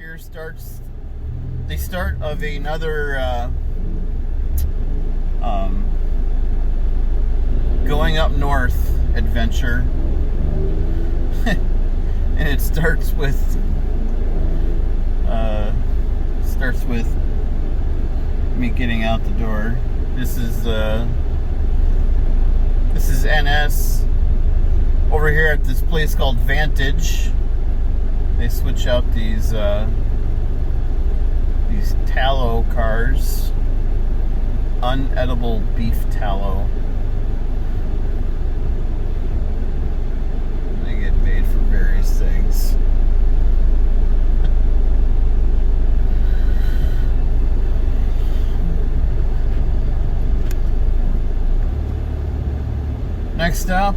here starts the start of another going up north adventure. And it starts with me getting out the door. This is NS over here at this place called Vantage. They switch out these tallow cars, unedible beef tallow. They get made for various things. Next stop,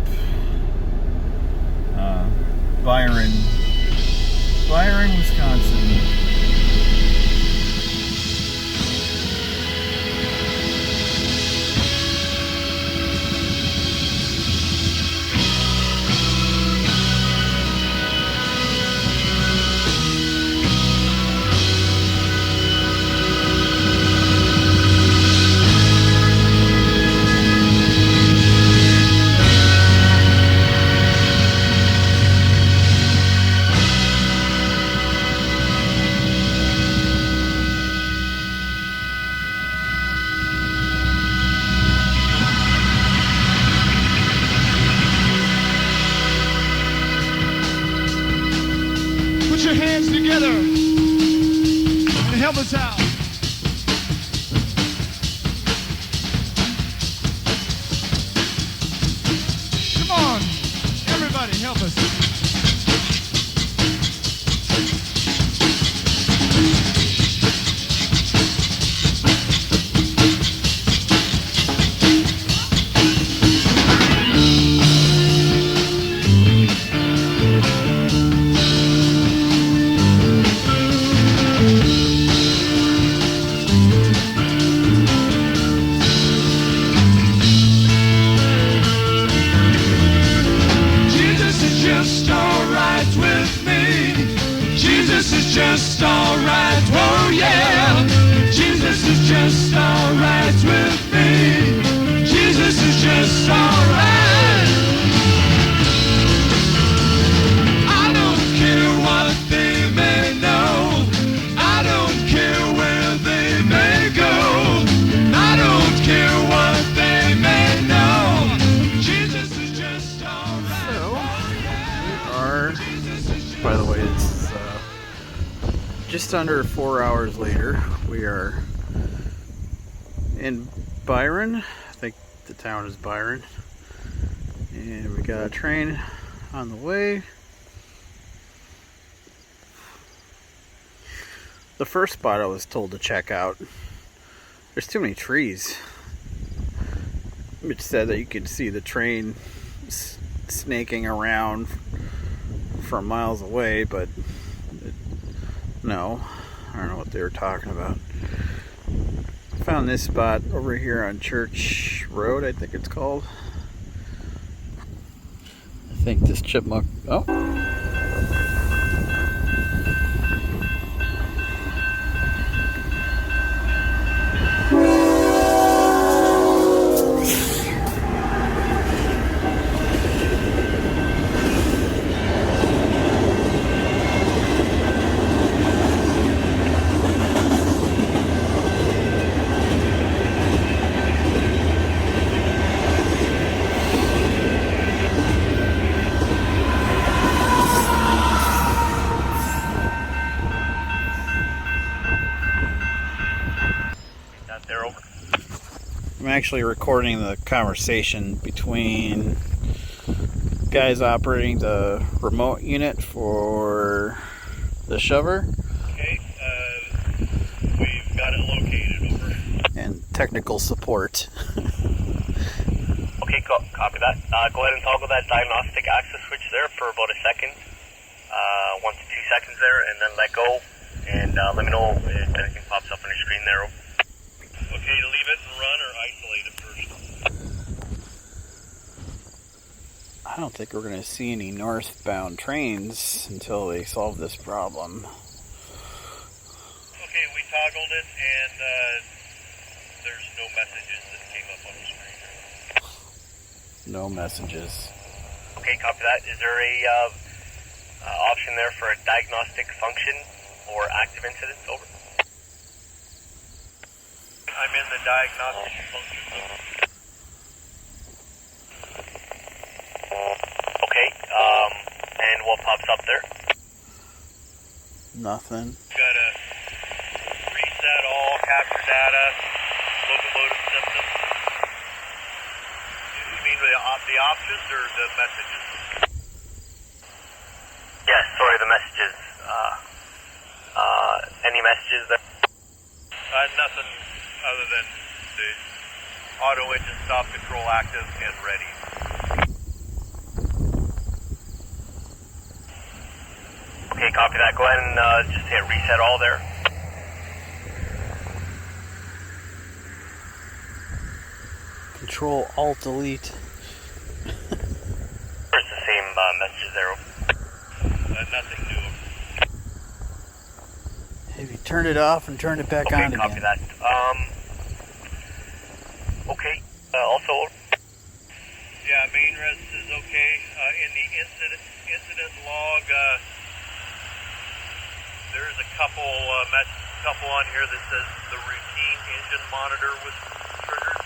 Byron, Wisconsin. Put your hands together and help us out. Come on, everybody, help us. Just alright, oh yeah. Jesus is just alright with me. Jesus is just alright. I don't care what they may know. I don't care where they may go. I don't care what they may know. Jesus is just alright. So, we are, by the way, it's just under 4 hours later. We are in Byron. I think the town is Byron. And we got a train on the way. The first spot I was told to check out, there's too many trees. It said that you could see the train snaking around from miles away, but no, I don't know what they were talking about. Found this spot over here on Church Road, I think it's called. I think this chipmunk, oh. I'm actually recording the conversation between guys operating the remote unit for the shover. Okay, we've got it located, over. And technical support. Okay, copy that. Go ahead and toggle that diagnostic access switch there for about a second. 1 to 2 seconds there, and then let go. And let me know if anything pops up on your screen there. Okay, to leave it and run or isolate it first? I don't think we're going to see any northbound trains until they solve this problem. toggled it, and there's no messages that came up on the screen. No messages. Okay, copy that. Is there a option there for a diagnostic function or active incidents? Over. I'm in the diagnostic function zone. Okay, and what pops up there? Nothing. Gotta reset all capture data, locomotive systems. You mean the options or the messages? Yes, sorry, the messages. Any messages there? Nothing other than the auto engine stop control active and ready. Okay, copy that. Go ahead and just hit reset all there. Control Alt Delete. There's the same messages there. Nothing new. Have you turned it off and turned it back on Okay, copy again? that. Okay, also... Yeah, main res is okay. In the incident log, there's a couple on here that says the routine engine monitor was triggered.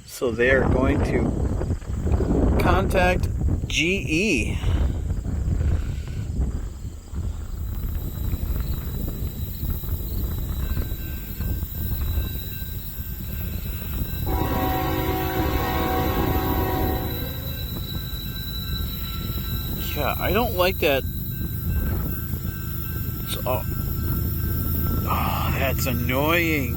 So they are going to contact GE. Yeah, I don't like that. Oh, that's annoying.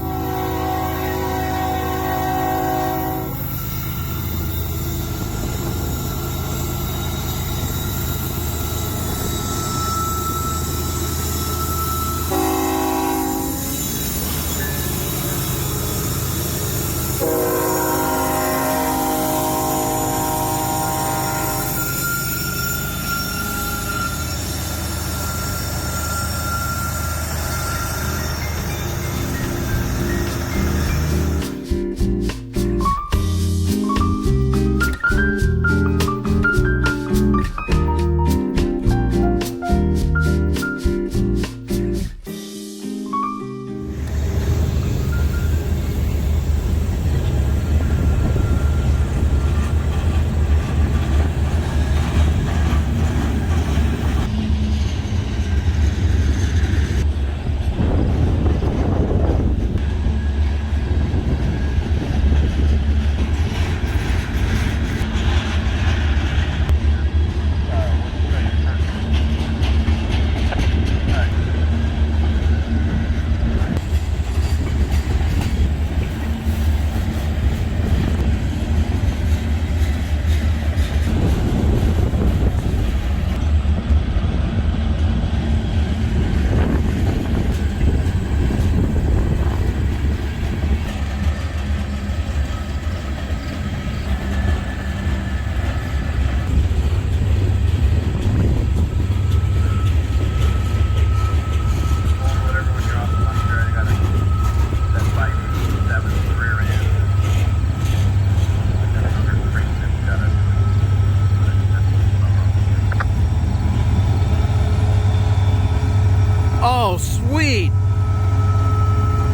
Oh, sweet!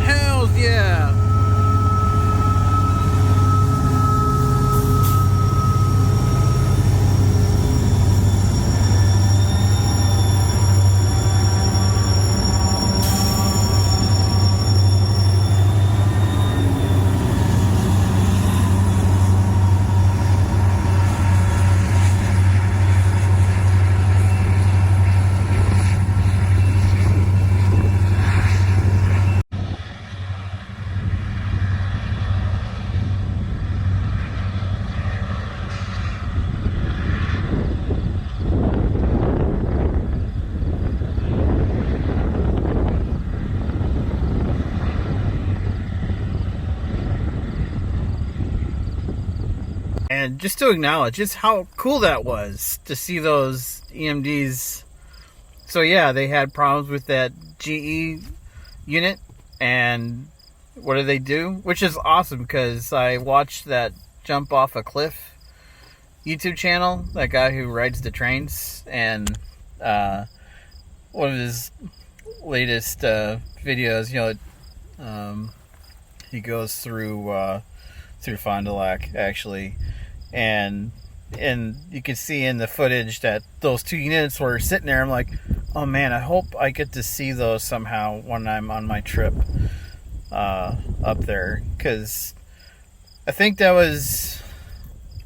Hells yeah! And just to acknowledge just how cool that was to see those EMDs. So yeah, they had problems with that GE unit, and what do? Which is awesome, because I watched that Jump Off a Cliff YouTube channel, that guy who rides the trains, and one of his latest videos, he goes through Fond du Lac, actually, and you can see in the footage that those two units were sitting there. I'm like, oh man, I hope I get to see those somehow when I'm on my trip up there, because I think that was,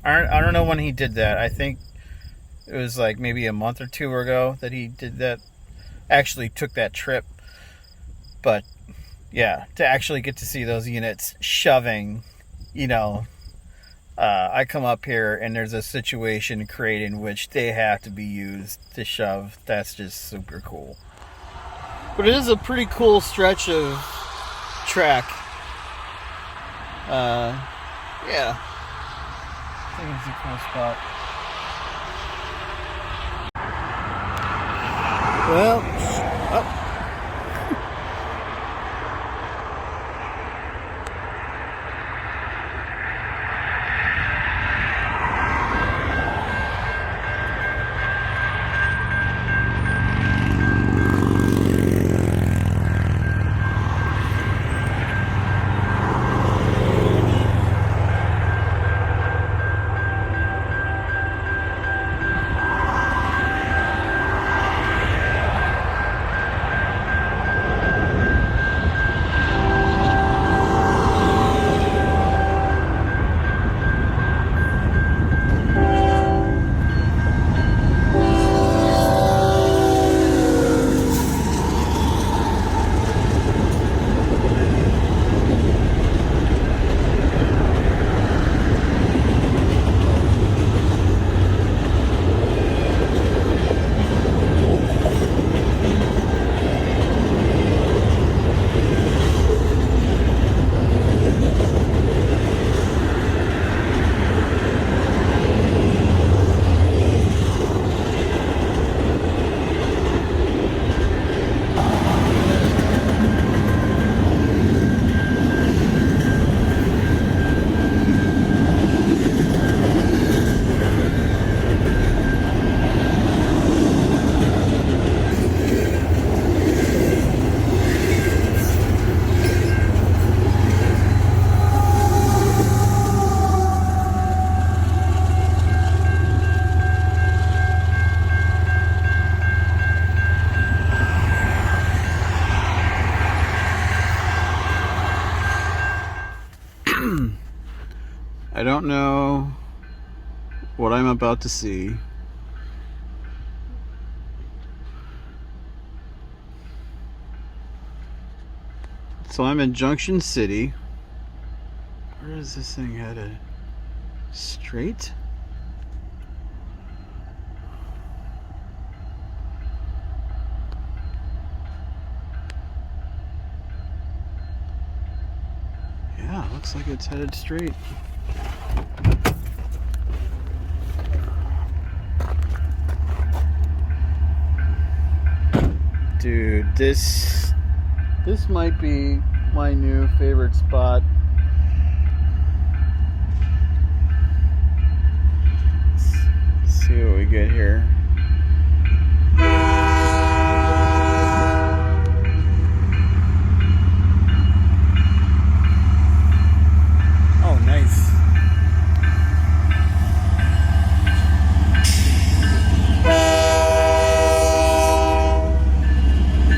I don't know when he did that. I think it was like maybe a month or two ago that he did that, actually took that trip. But yeah, to actually get to see those units shoving, I come up here and there's a situation created in which they have to be used to shove. That's just super cool. But it is a pretty cool stretch of track. Yeah. I think it's a cool spot. Well, oh. I don't know what I'm about to see. So I'm in Junction City. Where is this thing headed? Straight? Yeah, looks like it's headed straight. Dude, this might be my new favorite spot. Let's see what we get here. Oh, nice.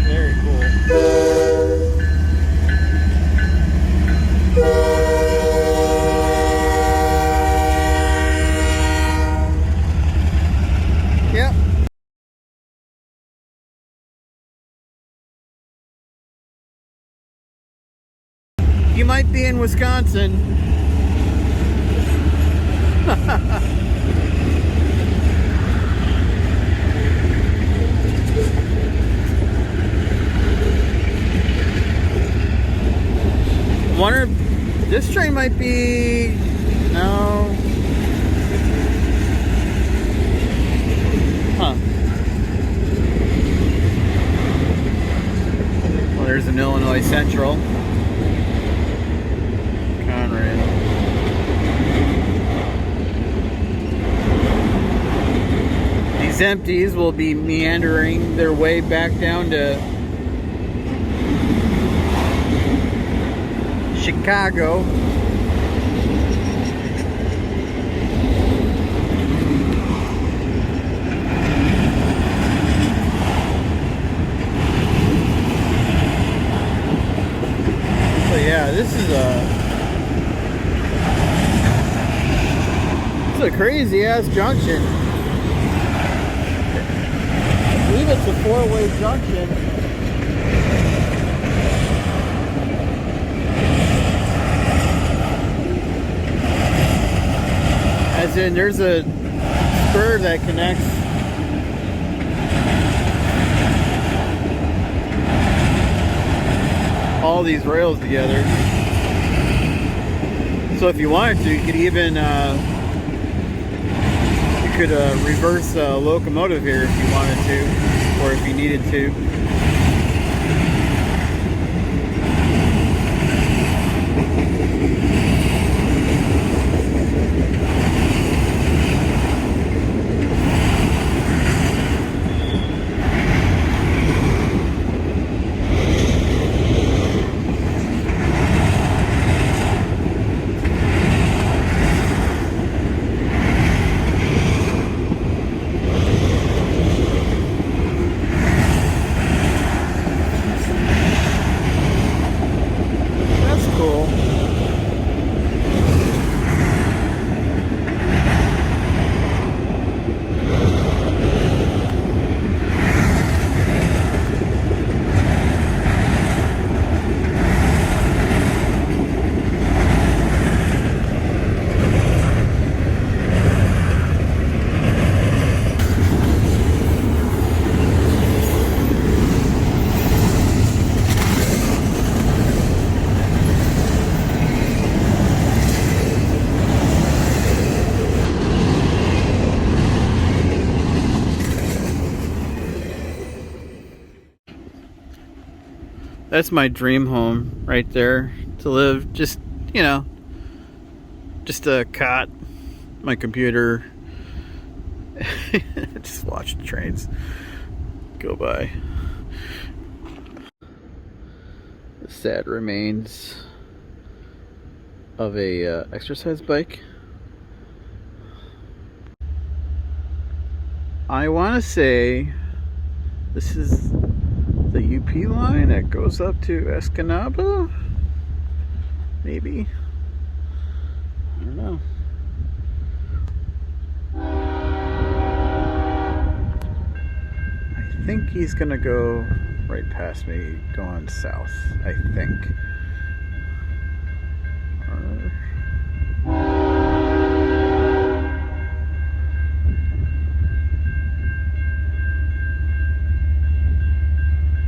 Very cool. Yep. You might be in Wisconsin. Wonder if this train might be, no. Huh. Well, there's an Illinois my central. Conrad. These empties will be meandering their way back down to Chicago. So yeah, this is a crazy ass junction. I believe it's a four-way junction. As in, there's a spur that connects all these rails together. So if you wanted to, you could even reverse a locomotive here if you wanted to, or if you needed to. That's my dream home right there, to live. Just, you know, just a cot, my computer, just watch the trains go by. The sad remains of a exercise bike. I want to say this is the UP line that goes up to Escanaba? Maybe? I don't know. I think he's gonna go right past me going south, I think.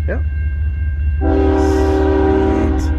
Yep. Sweet.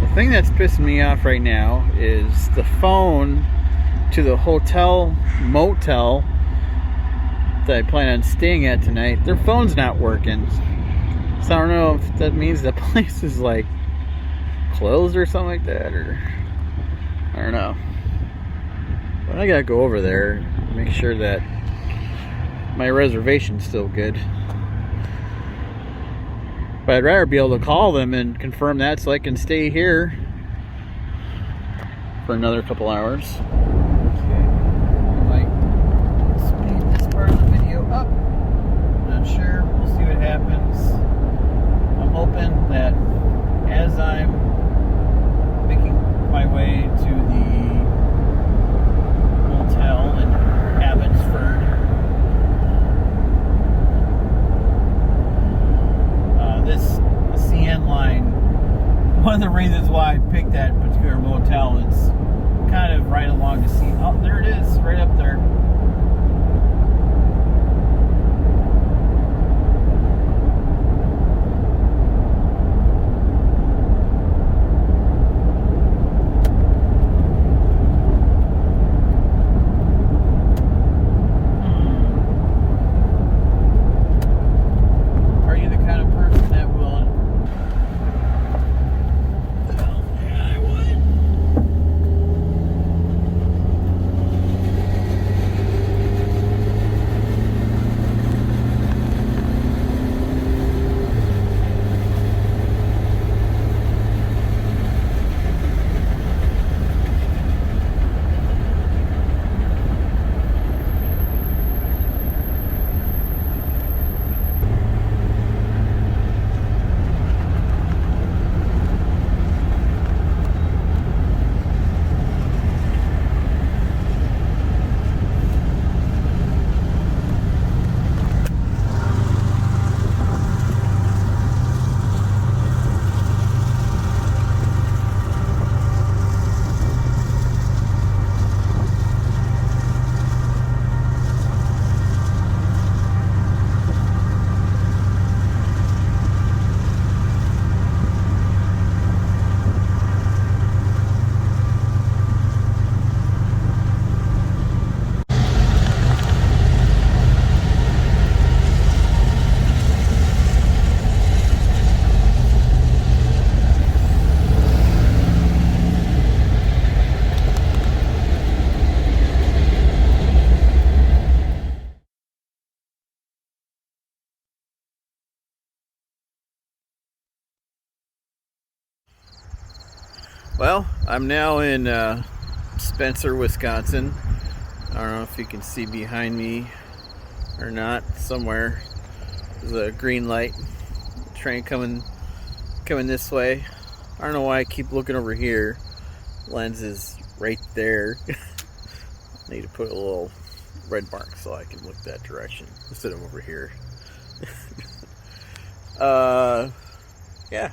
The thing that's pissing me off right now is the phone to the hotel motel that I plan on staying at tonight, their phone's not working. So I don't know if that means the place is like closed or something like that, or I don't know. But I gotta go over there, make sure that my reservation's still good. But I'd rather be able to call them and confirm that so I can stay here for another couple hours. Okay, I might speed this part of the video up. Not sure. We'll see what happens. I'm hoping that as I'm making my way to the motel in Abbotsford, the CN line, one of the reasons why I picked that particular motel, it's kind of right along the sea. Oh, there it is, right up there. Well, I'm now in Spencer, Wisconsin. I don't know if you can see behind me or not. Somewhere there's a green light. Train coming this way. I don't know why I keep looking over here. Lens is right there. I need to put a little red mark so I can look that direction instead of over here. Yeah.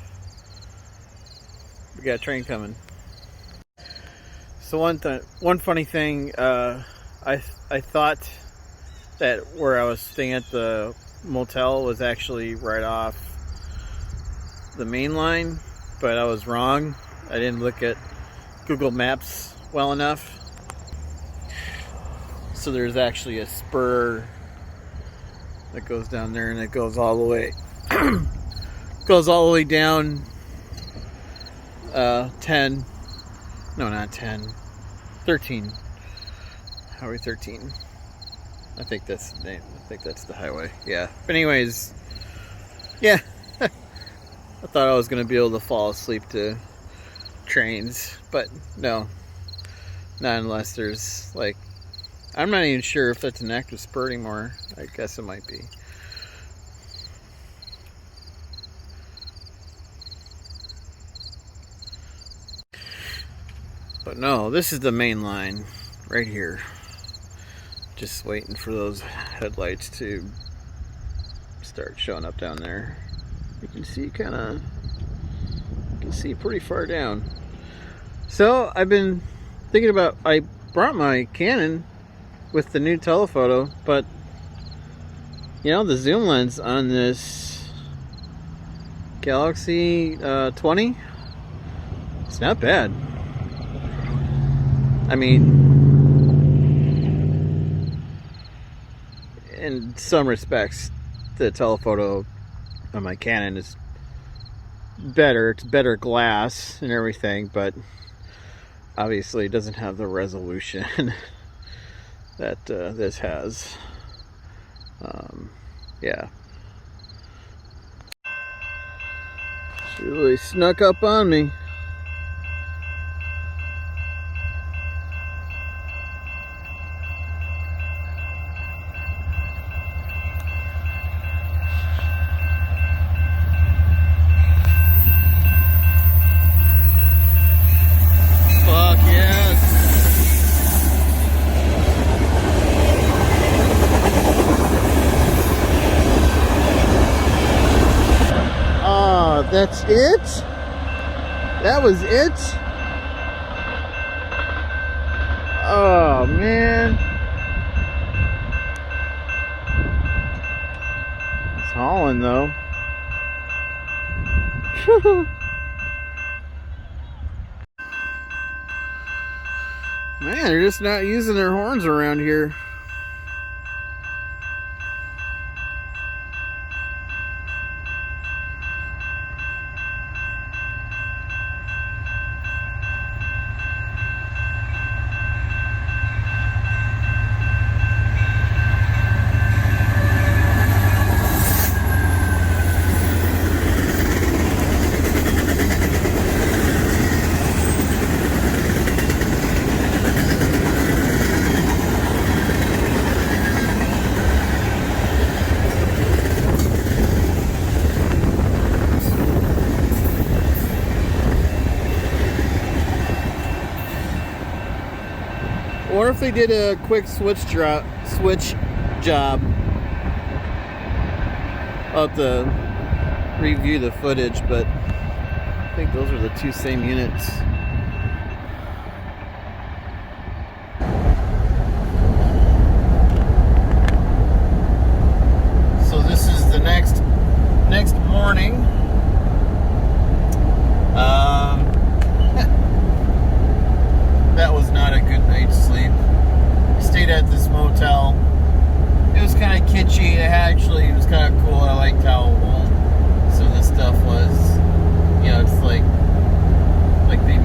We got a train coming. So one funny thing, I thought that where I was staying at the motel was actually right off the main line, but I was wrong. I didn't look at Google Maps well enough. So there's actually a spur that goes down there, and it goes all the way down 13 Highway 13. I think that's the name. I think that's the highway. Yeah. But anyways, yeah. I thought I was gonna be able to fall asleep to trains, but no. Not unless there's like, I'm not even sure if that's an active spur anymore. I guess it might be. But no, this is the main line right here. Just waiting for those headlights to start showing up down there. You can see pretty far down. So I've been thinking about, I brought my Canon with the new telephoto, but you know, the zoom lens on this Galaxy 20, it's not bad. I mean, in some respects, the telephoto on my Canon is better. It's better glass and everything, but obviously it doesn't have the resolution that this has. Yeah. She really snuck up on me. Fuck yes. Ah, that's it? That was it? Oh, man. It's hauling, though. Man, they're just not using their horns around here. Or if they did a quick switch job. I'll have to review the footage, but I think those are the two same units. So this is the next morning. That was not a good night's sleep. Stayed at this motel. It was kind of kitschy. It was kind of cool. I liked how old some of the stuff was. You know, it's like they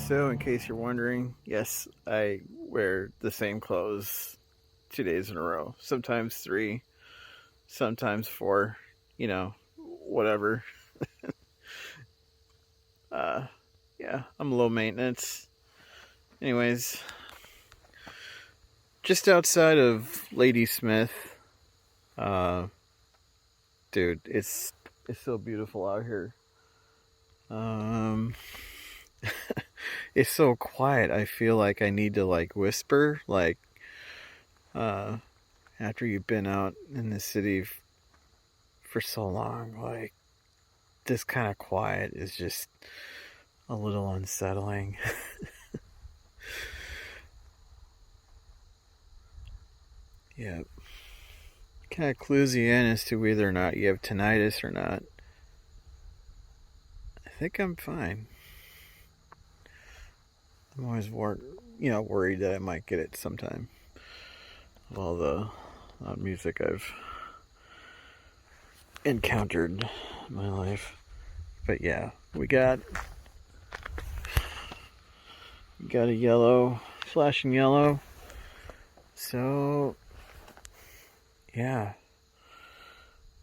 So, in case you're wondering, yes, I wear the same clothes 2 days in a row. Sometimes 3, sometimes 4. You know, whatever. Yeah, I'm low maintenance. Anyways, just outside of Ladysmith, dude, it's so beautiful out here. It's so quiet. I feel like I need to like whisper, like after you've been out in the city for so long, like this kind of quiet is just a little unsettling. Yeah. Kind of clues you in as to whether or not you have tinnitus or not. I think I'm fine. I'm always worried that I might get it sometime. Of all the music I've encountered in my life. But yeah, we got a yellow, flashing yellow. So yeah,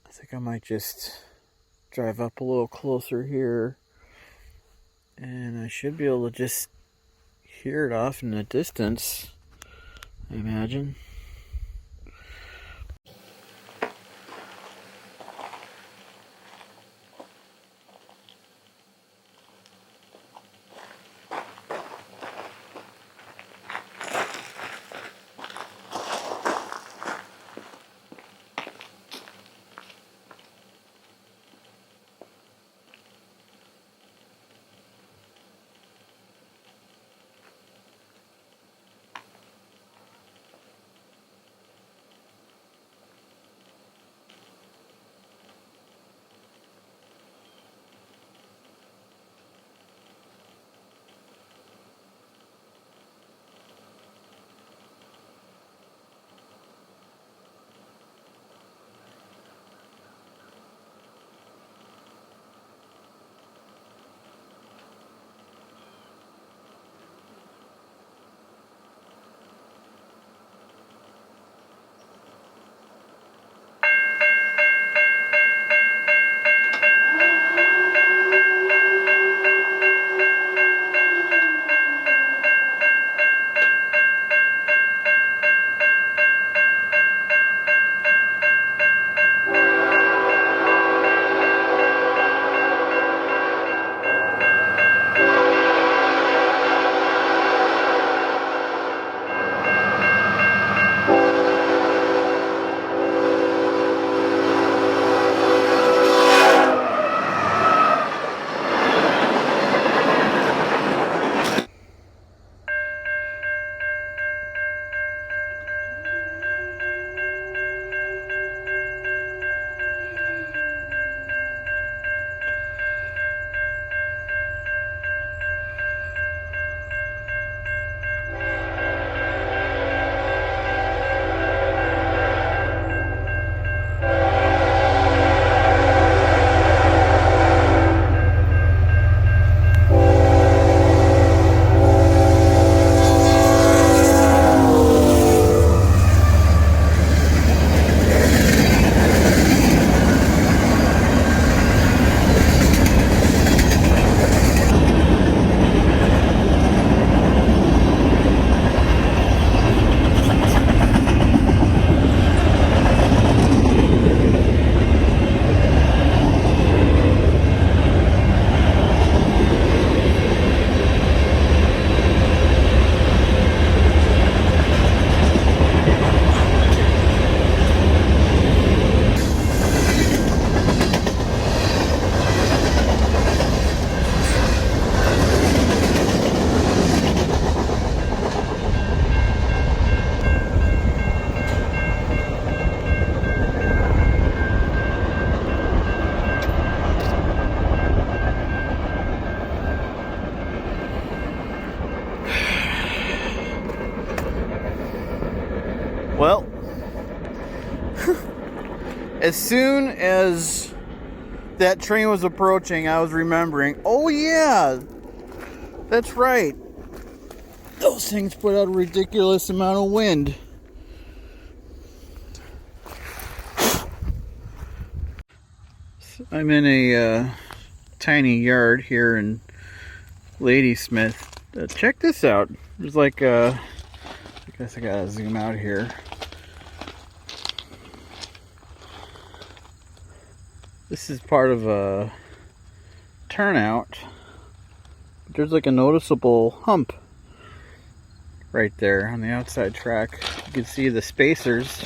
I think I might just drive up a little closer here, and I should be able to just hear it off in the distance, I imagine. Well, as soon as that train was approaching, I was remembering, oh yeah, That's right. Those things put out a ridiculous amount of wind. I'm in a tiny yard here in Ladysmith. Check this out. There's like I guess I gotta zoom out here. This is part of a turnout. There's like a noticeable hump right there on the outside track. You can see the spacers.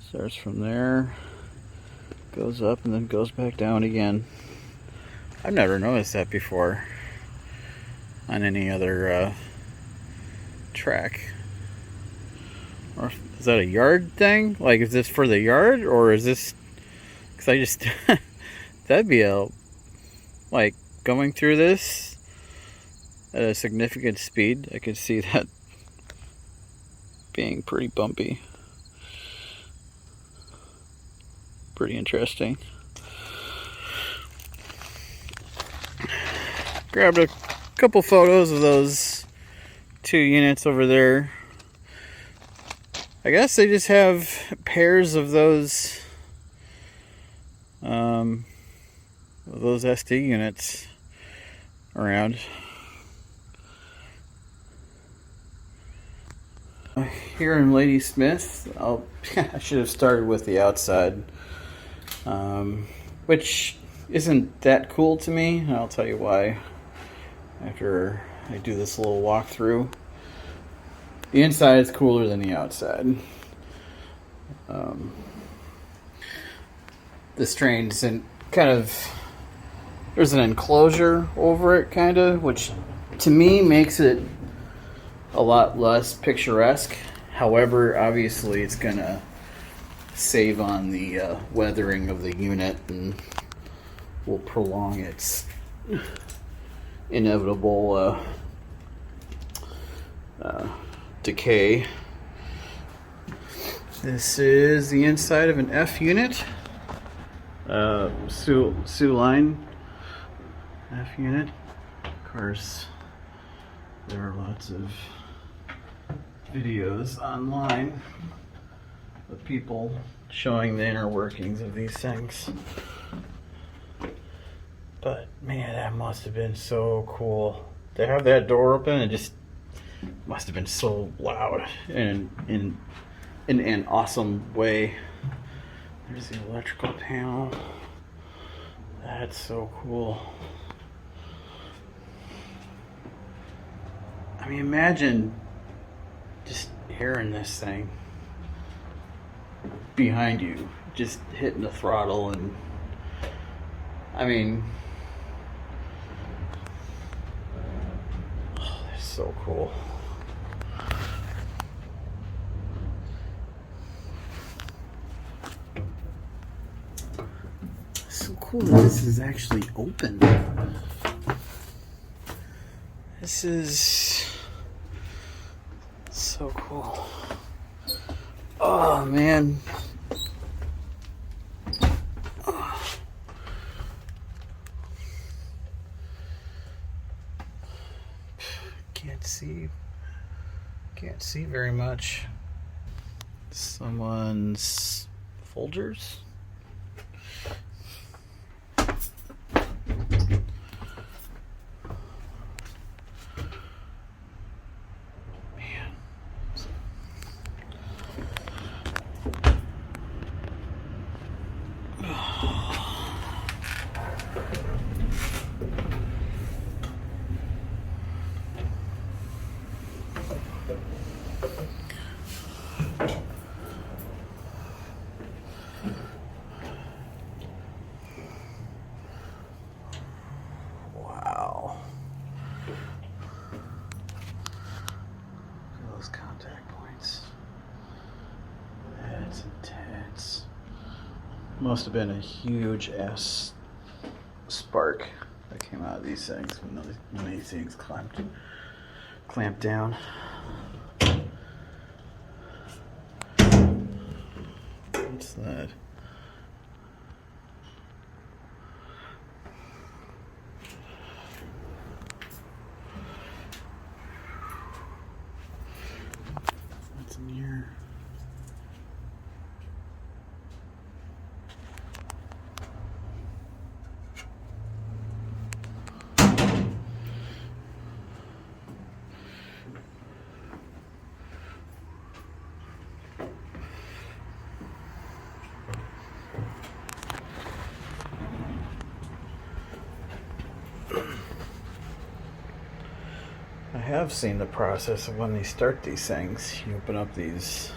Starts from there, goes up, and then goes back down again. I've never noticed that before on any other track. Or is that a yard thing? Like, is this for the yard, or is this? Because I just that'd be a like going through this at a significant speed. I could see that being pretty bumpy. Pretty interesting. Grabbed a couple photos of those 2 units over there. I guess they just have pairs of those SD units around. Here in Ladysmith, I should have started with the outside, which isn't that cool to me, and I'll tell you why after I do this little walkthrough. The inside is cooler than the outside. This train's in kind of, there's an enclosure over it, kind of, which to me makes it a lot less picturesque. However, obviously it's gonna save on the weathering of the unit and will prolong its inevitable decay. This is the inside of an F unit, Sioux Line F unit. Of course, there are lots of videos online of people showing the inner workings of these things. But man, that must have been so cool. To have that door open, it just must have been so loud and in an awesome way. There's the electrical panel. That's so cool. I mean, imagine just hearing this thing behind you, just hitting the throttle, and I mean, oh, that's so cool. So cool that this is actually open. This is so cool. Oh man. Can't see very much. Someone's Folgers. Wow. Look at those contact points. That's intense. Must have been a huge ass spark that came out of these things when these things clamped down. What's that? have seen the process of when they start these things. You open up these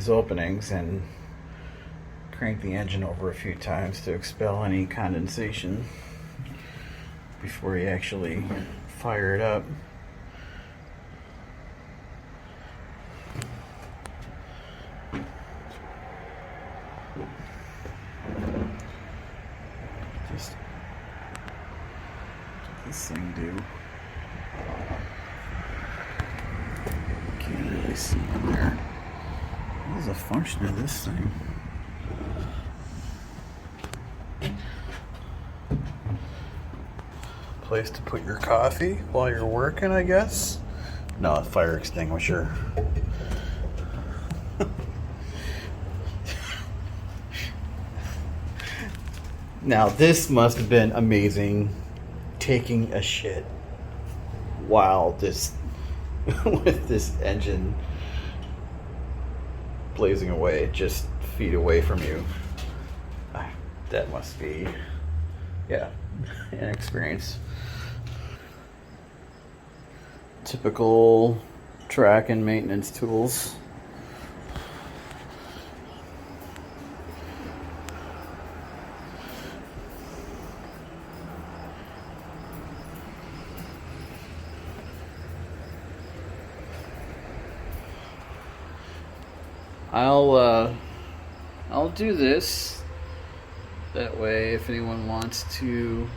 openings and crank the engine over a few times to expel any condensation before you actually fire it up. Just what this thing do? Can't really see in there. What is the function of this thing? Place to put your coffee while you're working, I guess? No, a fire extinguisher. Now, this must have been amazing taking a shit while this with this engine blazing away just feet away from you. That must be, yeah, an experience. Typical track and maintenance tools. I'll do this. That way, if anyone wants to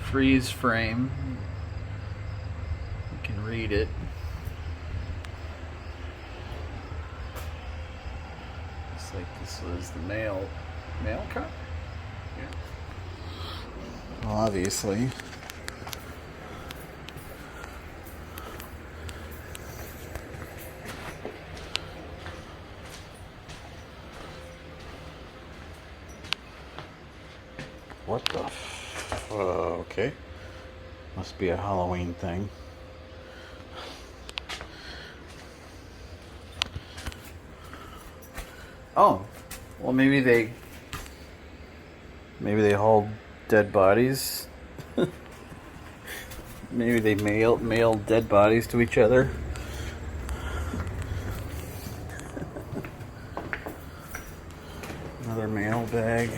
freeze frame, you can read it. Looks like this was the mail cut. Yeah. Well, obviously. What the okay. Must be a Halloween thing. Oh, well maybe they hauled dead bodies. Maybe they mailed dead bodies to each other. Another mail bag.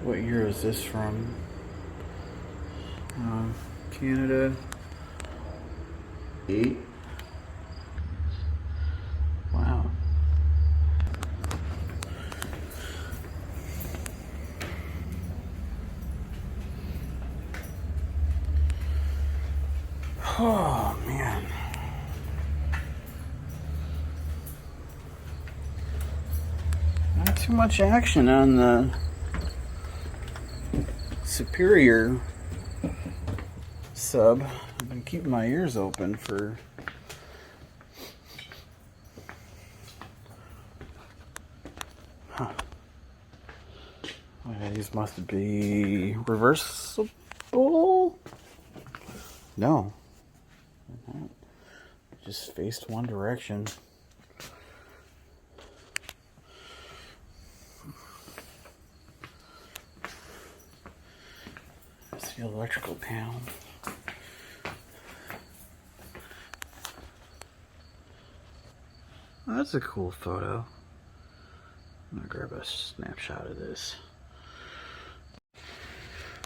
What year is this from? Canada. 8. Wow. Oh man. Not too much action on the Superior sub. I've been keeping my ears open for these must be reversible. No, just faced one direction. That's the electrical panel. Oh, that's a cool photo. I'm gonna grab a snapshot of this.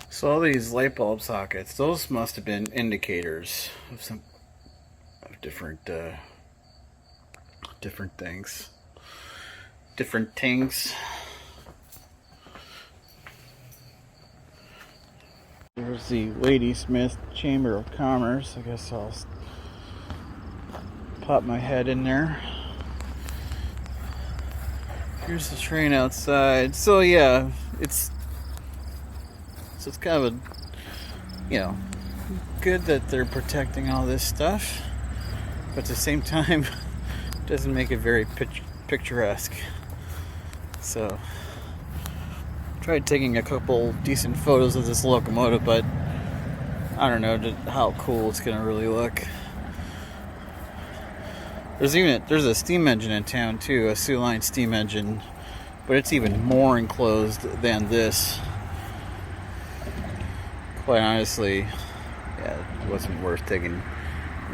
So all these light bulb sockets, those must have been indicators of different things. Different things. There's the Ladysmith Chamber of Commerce. I guess I'll pop my head in there. Here's the train outside. So yeah, it's kind of a, good that they're protecting all this stuff, but at the same time, doesn't make it very picturesque. So, tried taking a couple decent photos of this locomotive, but I don't know how cool it's gonna really look. There's a steam engine in town too, a Sioux Line steam engine, but it's even more enclosed than this. Quite honestly, yeah, it wasn't worth taking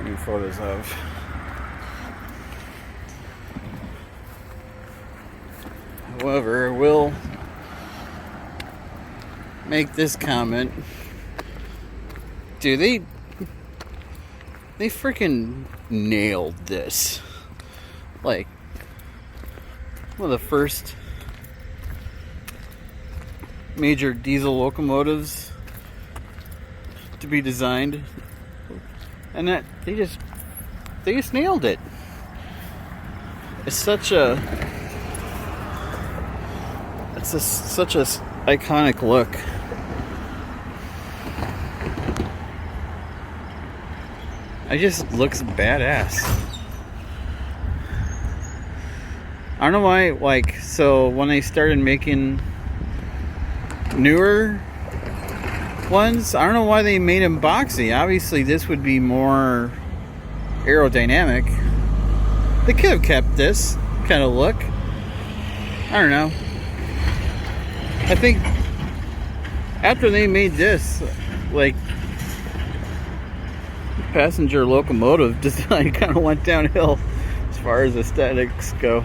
any photos of. However, I will make this comment. Dude, they freaking nailed this. Like, one of the first major diesel locomotives to be designed, and that they just nailed it. It's such a iconic look. It just looks badass. I don't know why, like, so when they started making newer ones, I don't know why they made them boxy. Obviously, this would be more aerodynamic. They could have kept this kind of look. I don't know. I think after they made this, like, passenger locomotive design kind of went downhill as far as aesthetics go.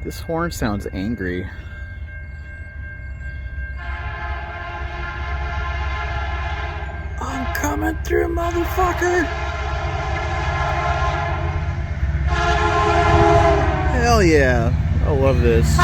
This horn sounds angry. I'm coming through, motherfucker! Hell yeah! I love this.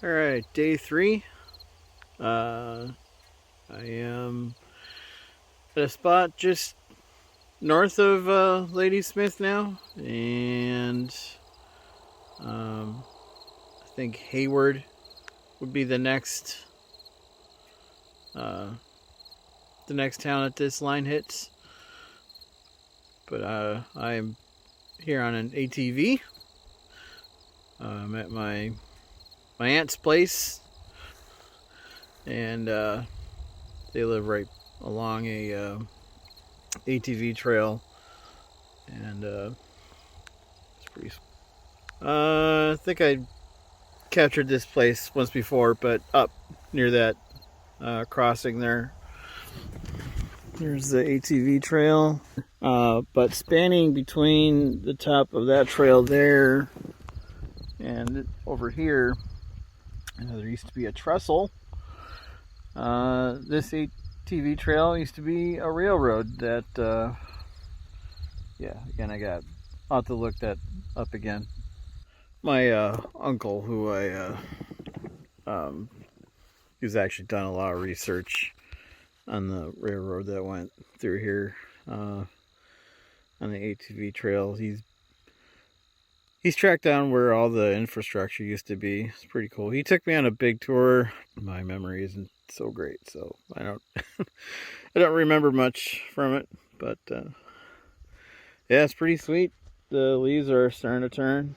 Alright, day 3. I am at a spot just north of Ladysmith now, and I think Hayward would be the next town that this line hits. But I'm here on an ATV. I'm at my aunt's place, and they live right along a ATV trail, and it's pretty. I think I captured this place once before, but up near that crossing there. There's the ATV trail, but spanning between the top of that trail there and over here, there used to be a trestle. This ATV trail used to be a railroad that, again, I'll have to look that up again. My uncle, who he's actually done a lot of research on the railroad that went through here on the ATV trail. He's tracked down where all the infrastructure used to be. It's pretty cool. He took me on a big tour. My memory isn't so great, so I don't I don't remember much from it, but yeah, it's pretty sweet. The leaves are starting to turn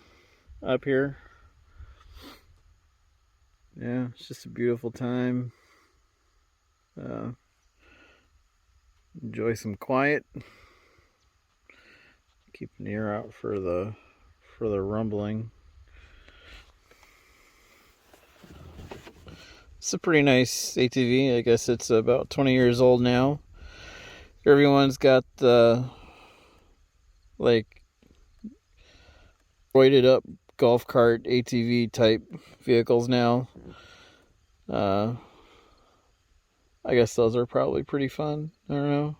up here. Yeah, it's just a beautiful time. Enjoy some quiet. Keep an ear out for the rumbling. It's a pretty nice ATV. I guess it's about 20 years old now. Everyone's got the roided up golf cart ATV type vehicles now. I guess those are probably pretty fun. I don't know.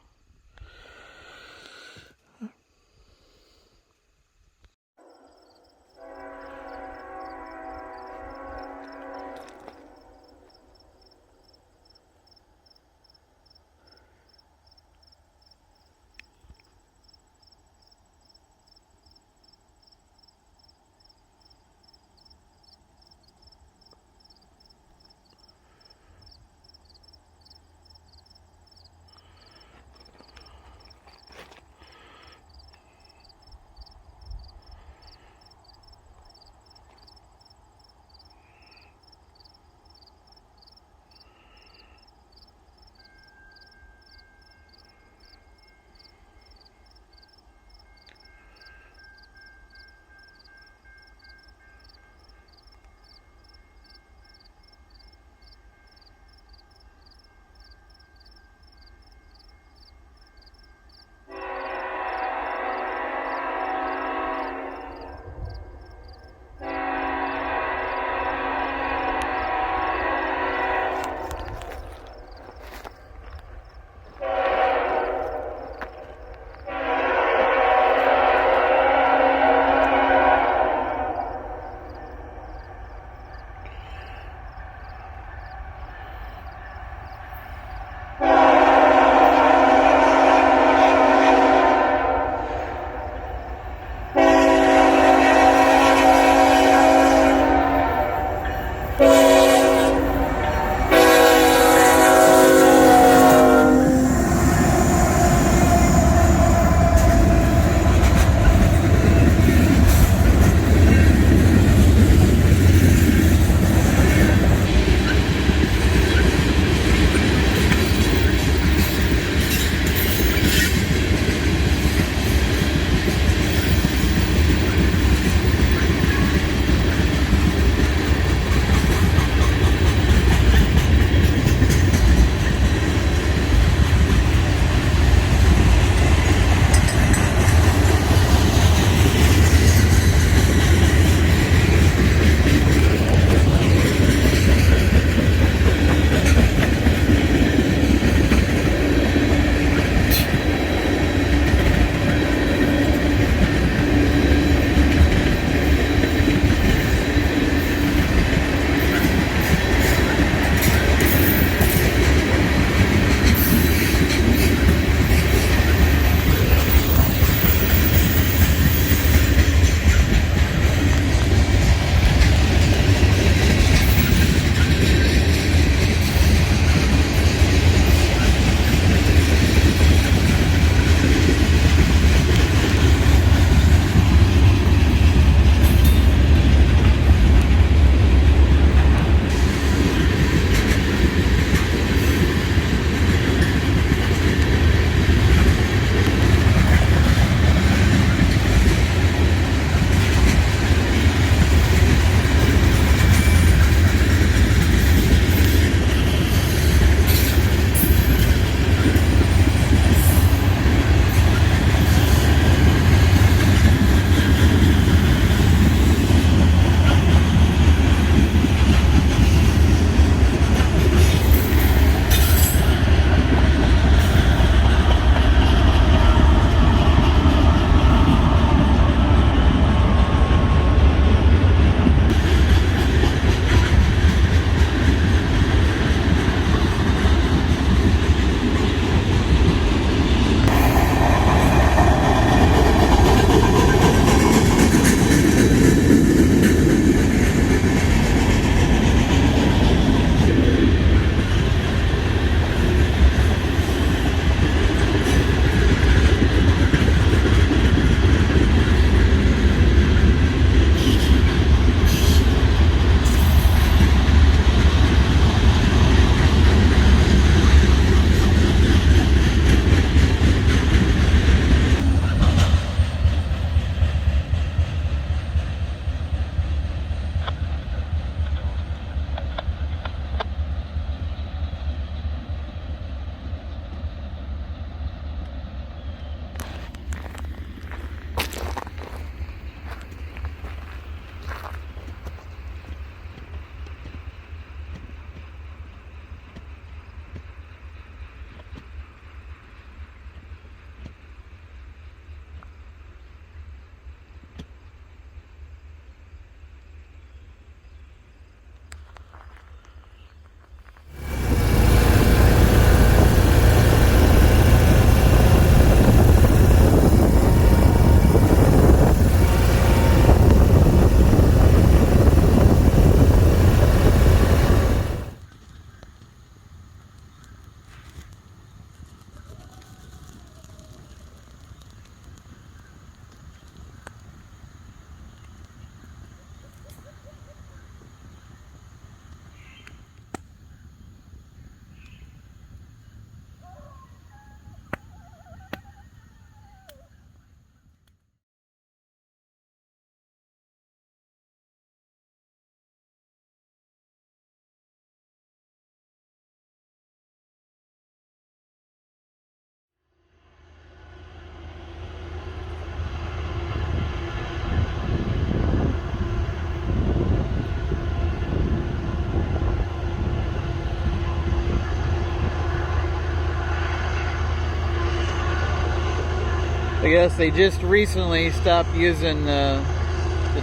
I guess they just recently stopped using the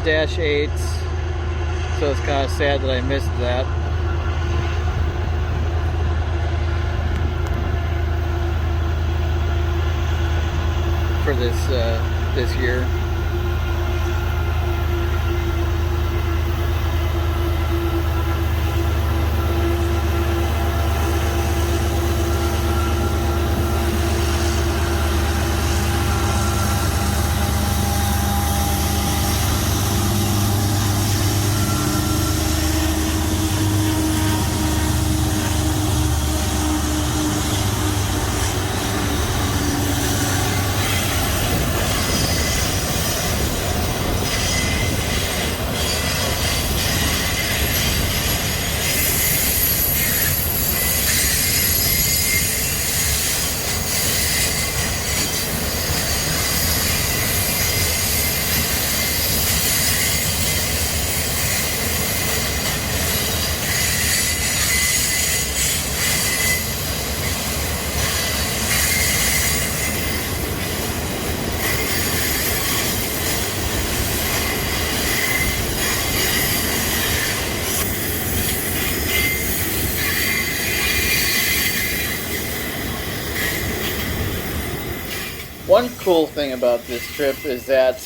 Dash 8s, so it's kind of sad that I missed that. For this year. One cool thing about this trip is that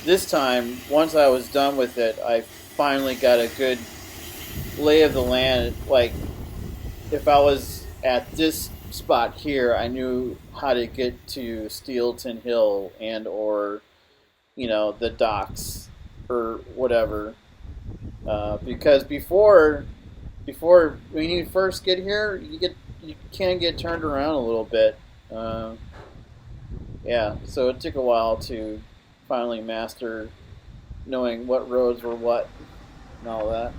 this time, once I was done with it, I finally got a good lay of the land. Like, if I was at this spot here, I knew how to get to Steelton Hill and or, the docks or whatever. Because before when you first get here, you can get turned around a little bit. Yeah, so it took a while to finally master knowing what roads were what and all that.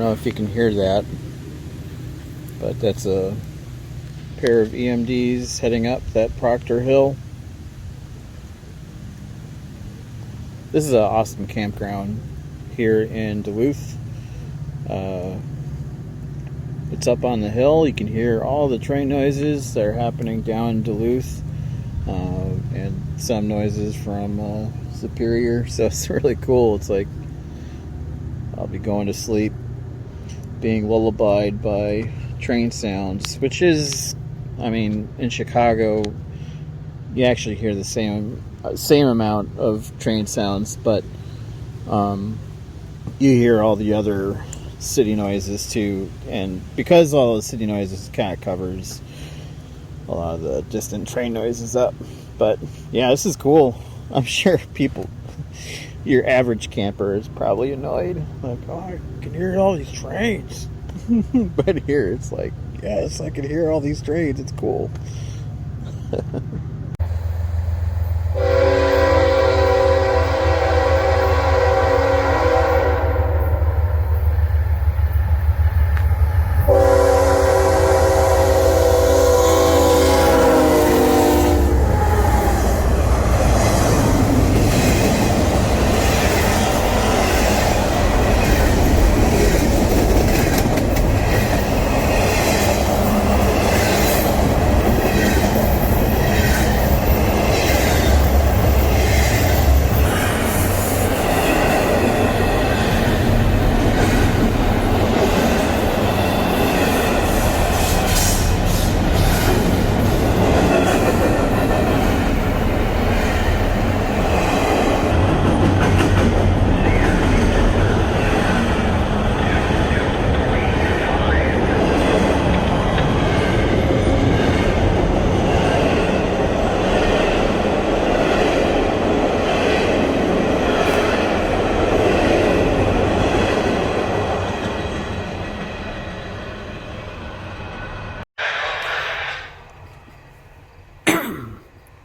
know if you can hear that, but that's a pair of EMDs heading up that Proctor Hill. This is an awesome campground here in Duluth. It's up on the hill. You can hear all the train noises that are happening down in Duluth, and some noises from Superior. So it's really cool. It's like I'll be going to sleep being lullabied by train sounds, which is, I mean, in Chicago, you actually hear the same amount of train sounds, but you hear all the other city noises too, and because all the city noises kind of covers a lot of the distant train noises up. But yeah, this is cool. I'm sure your average camper is probably annoyed, like, oh, I can hear all these trains. But here it's like, yes, I can hear all these trains. It's cool.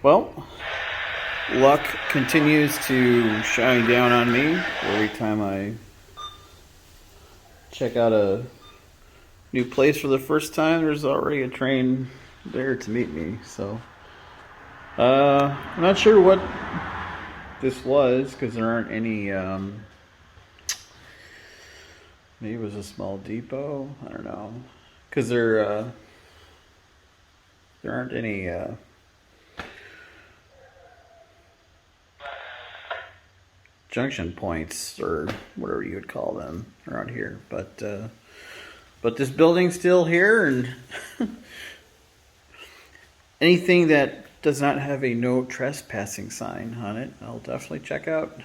Well, luck continues to shine down on me every time I check out a new place for the first time. There's already a train there to meet me, so I'm not sure what this was, because there aren't any maybe it was a small depot, I don't know, because there aren't any junction points or whatever you would call them around here, but this building's still here, and anything that does not have a no trespassing sign on it, I'll definitely check out.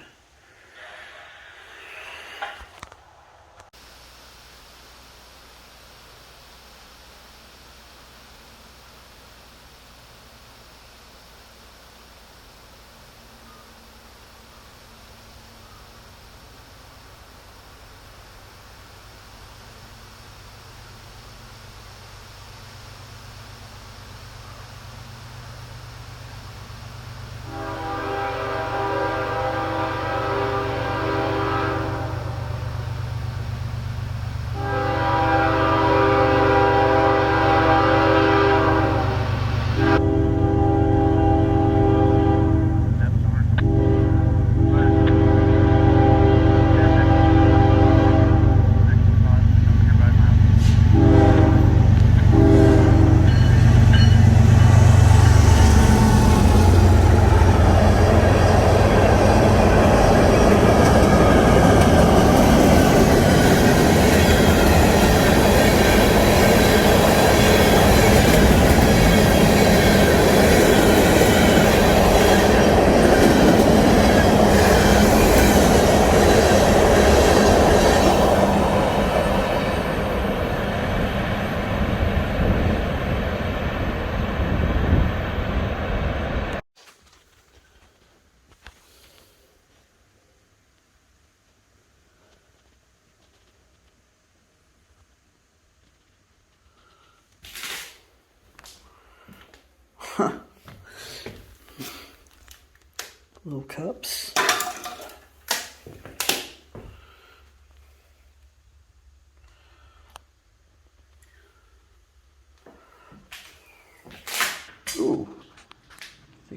Little cups.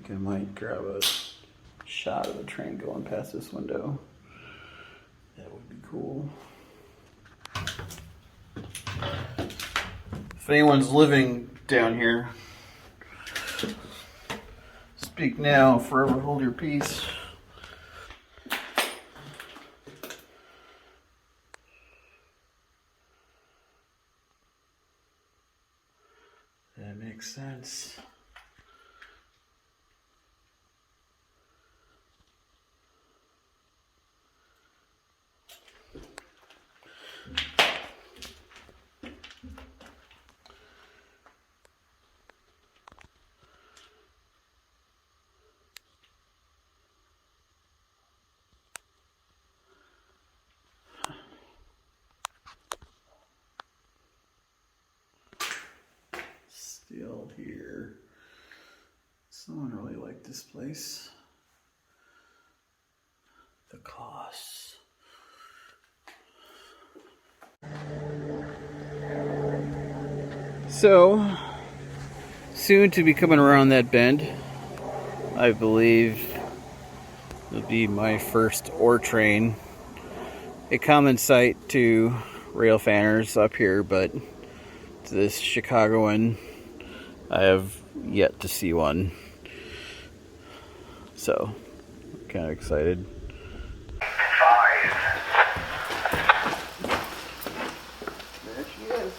think I might grab a shot of the train going past this window. That would be cool. If anyone's living down here, speak now, forever hold your peace. That makes sense. Still here. Someone really liked this place. The costs. So, soon to be coming around that bend, I believe it'll be my first ore train. A common sight to rail fanners up here, but to this Chicagoan, I have yet to see one. So, I'm kind of excited. There she is.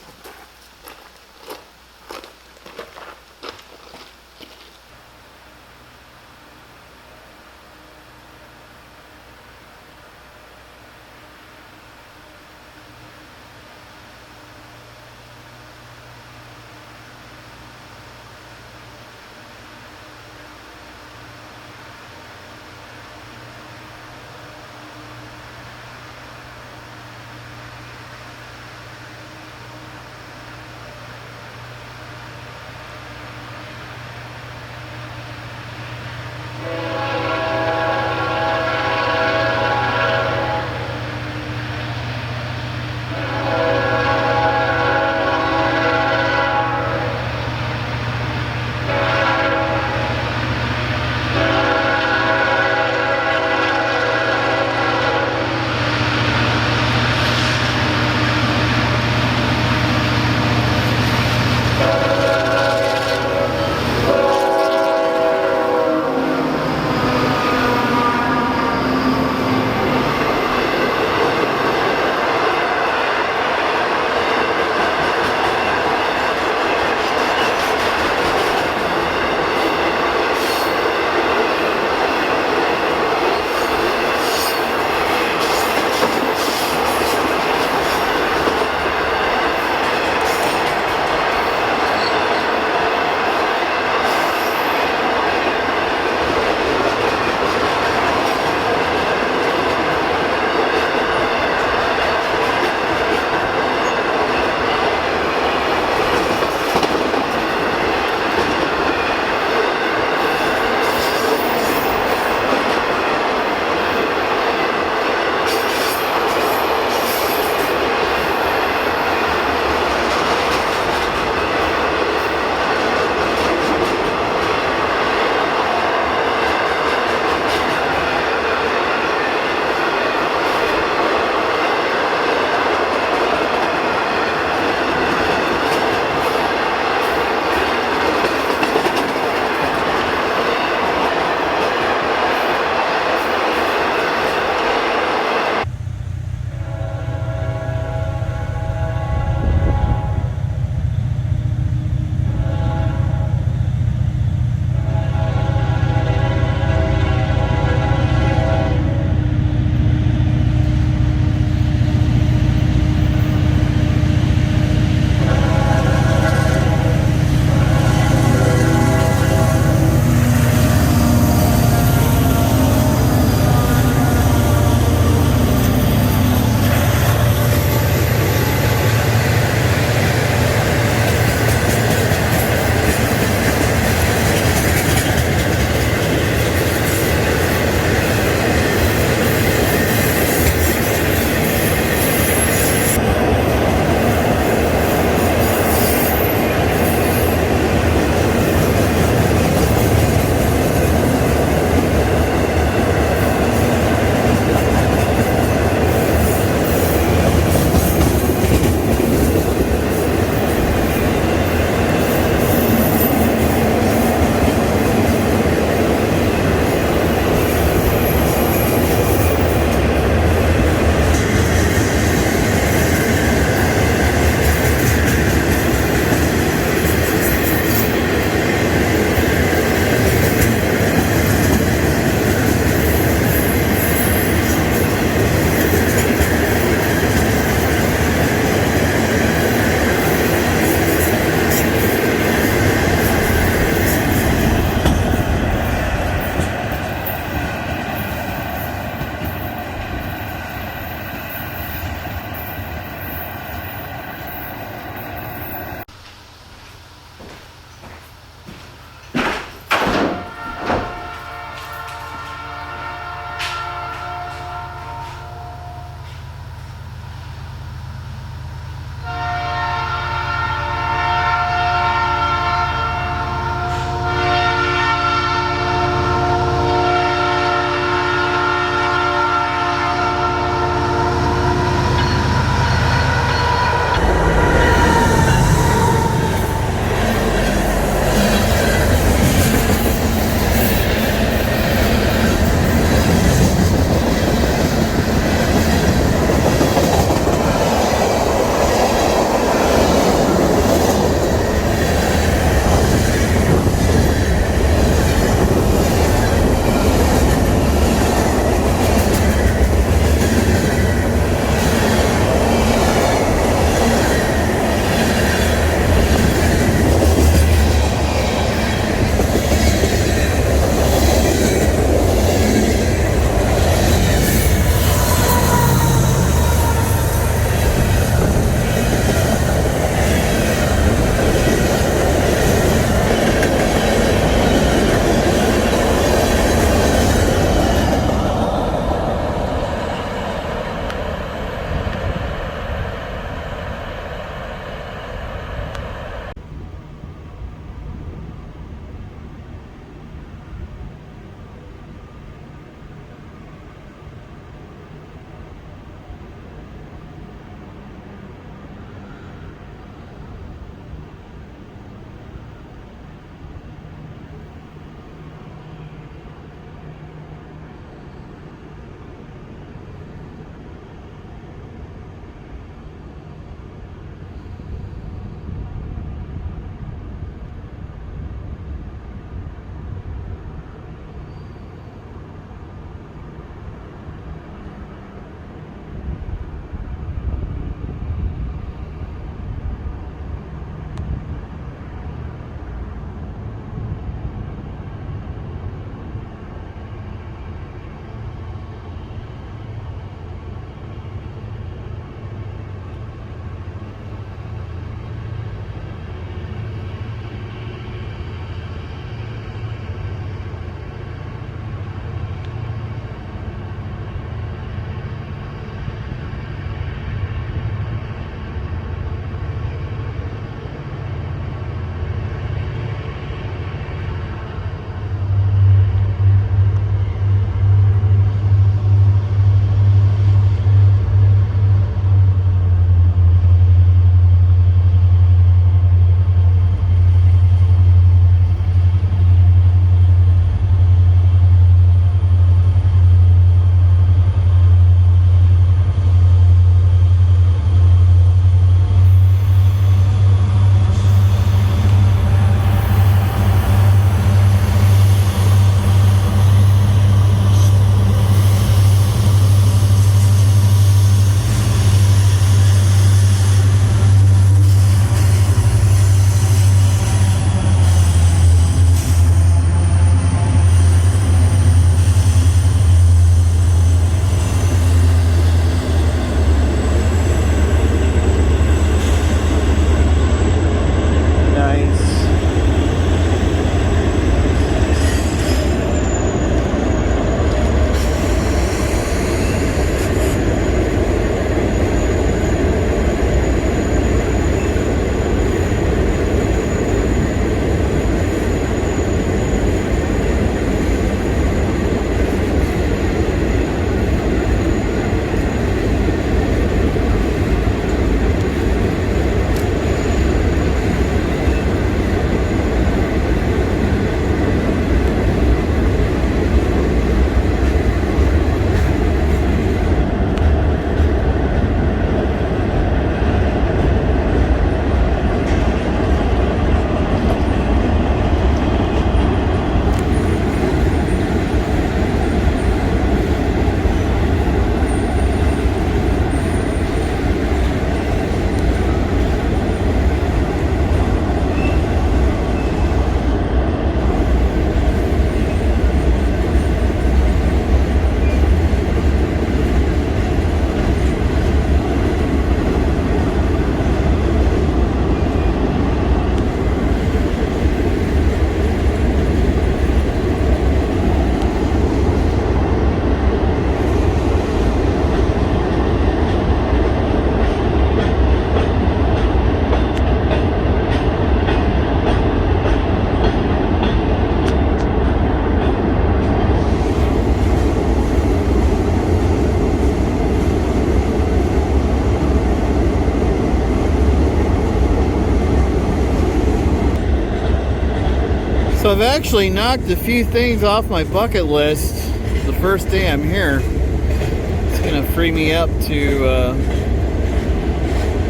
So I've actually knocked a few things off my bucket list the first day I'm here. It's gonna free me up to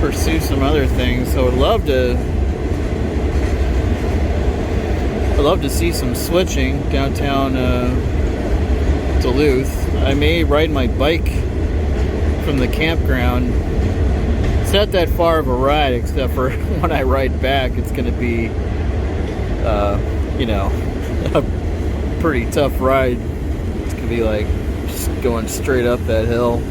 pursue some other things. So I'd love to see some switching downtown Duluth. I may ride my bike from the campground. It's not that far of a ride, except for when I ride back, it's gonna be you know, a pretty tough ride. It's gonna be like just going straight up that hill.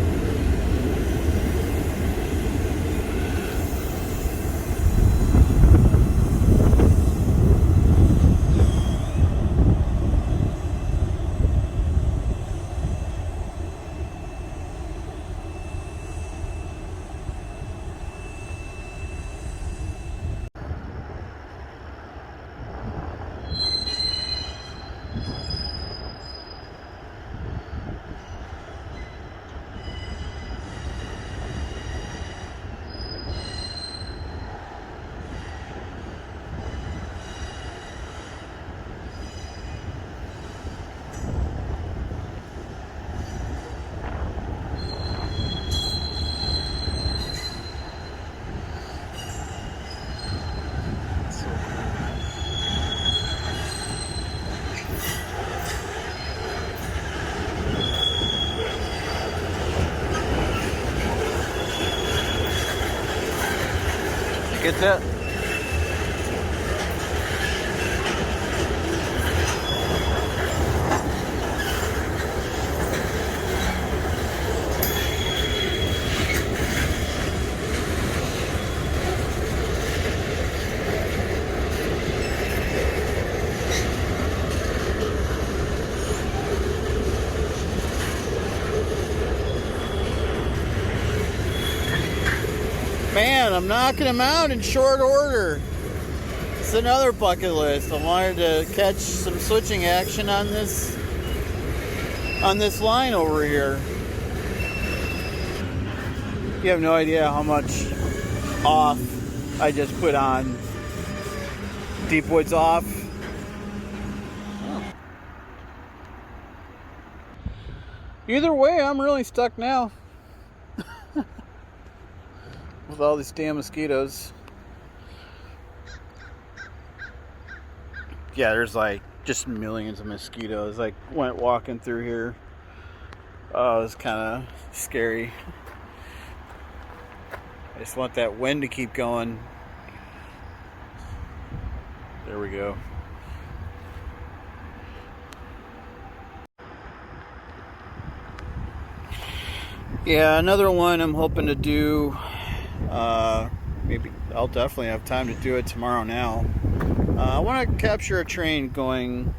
Get that? Man, I'm knocking them out in short order. It's another bucket list. I wanted to catch some switching action on this line over here. You have no idea how much off I just put on. Deep Woods off. Either way, I'm really stuck now. With all these damn mosquitoes. Yeah, there's like just millions of mosquitoes. Like went walking through here. Oh, it's kind of scary. I just want that wind to keep going. There we go. Yeah, another one I'm hoping to do. Maybe I'll definitely have time to do it tomorrow now. I want to capture a train going.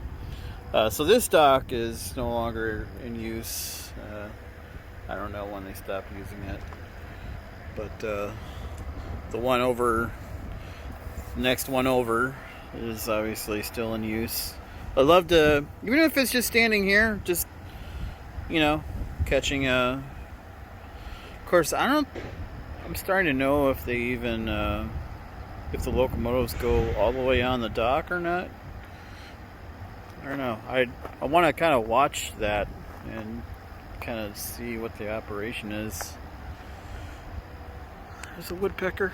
So this dock is no longer in use. I don't know when they stopped using it. But the one over, next one over, is obviously still in use. I'd love to, even if it's just standing here, just, you know, catching a. Of course, I'm starting to know if they even, if the locomotives go all the way on the dock or not. I don't know. I want to kind of watch that and kind of see what the operation is. There's a woodpecker.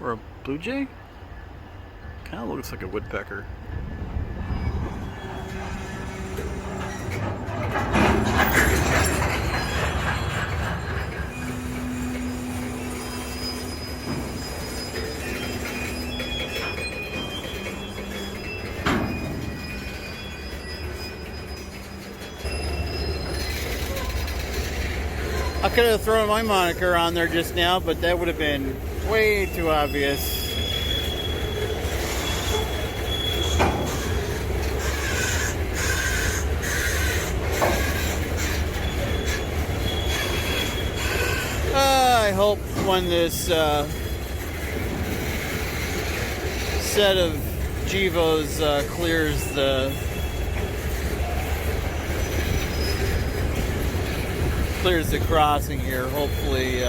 Or a blue jay? Kind of looks like a woodpecker. I could have thrown my moniker on there just now, but that would have been way too obvious. I hope when this set of Gevos clears the crossing here, hopefully.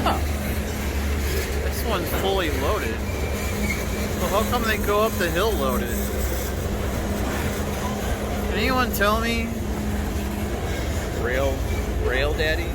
Oh. one's fully loaded. So how come they go up the hill loaded? Can anyone tell me? Rail daddy?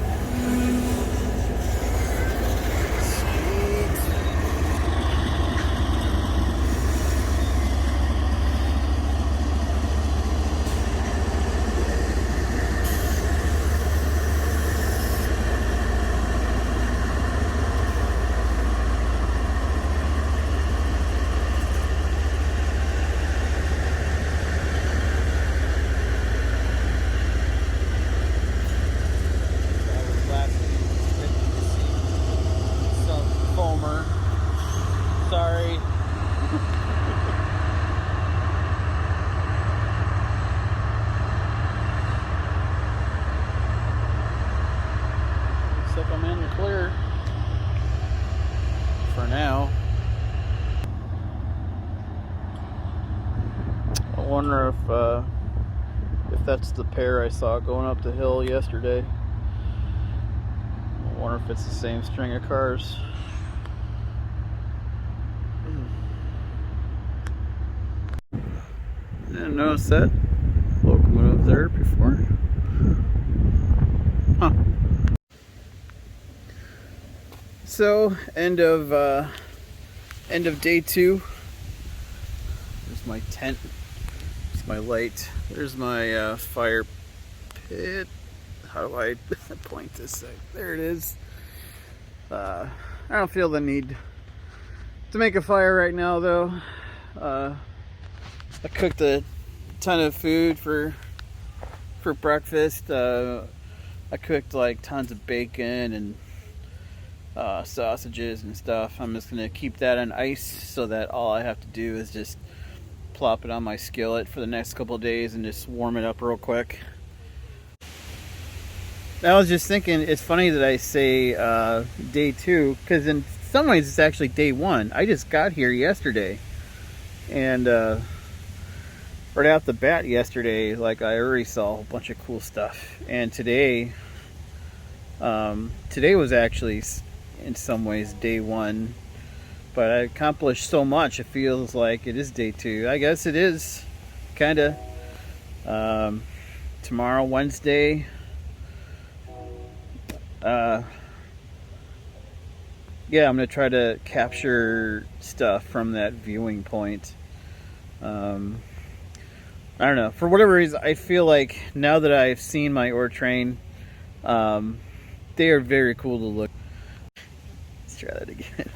Sorry. Looks like I'm in the clear for now. I wonder if that's the pair I saw going up the hill yesterday. I wonder if it's the same string of cars. Didn't notice that locomotive there before. Huh. So end of day 2. There's my tent. There's my light. There's my fire pit. How do I point this out? There it is. I don't feel the need to make a fire right now, though. I cooked a ton of food for breakfast. I cooked like tons of bacon and sausages and stuff. I'm just gonna keep that on ice so that all I have to do is just plop it on my skillet for the next couple of days and just warm it up real quick. I was just thinking, it's funny that I say day 2, because in some ways it's actually day 1. I just got here yesterday, and right out the bat yesterday, like, I already saw a whole bunch of cool stuff. And today was actually in some ways day 1, but I accomplished so much it feels like it is day 2. I guess it is kind of. Tomorrow, Wednesday, yeah, I'm gonna try to capture stuff from that viewing point. I don't know, for whatever reason I feel like now that I've seen my ore train, they are very cool to look. Let's try that again.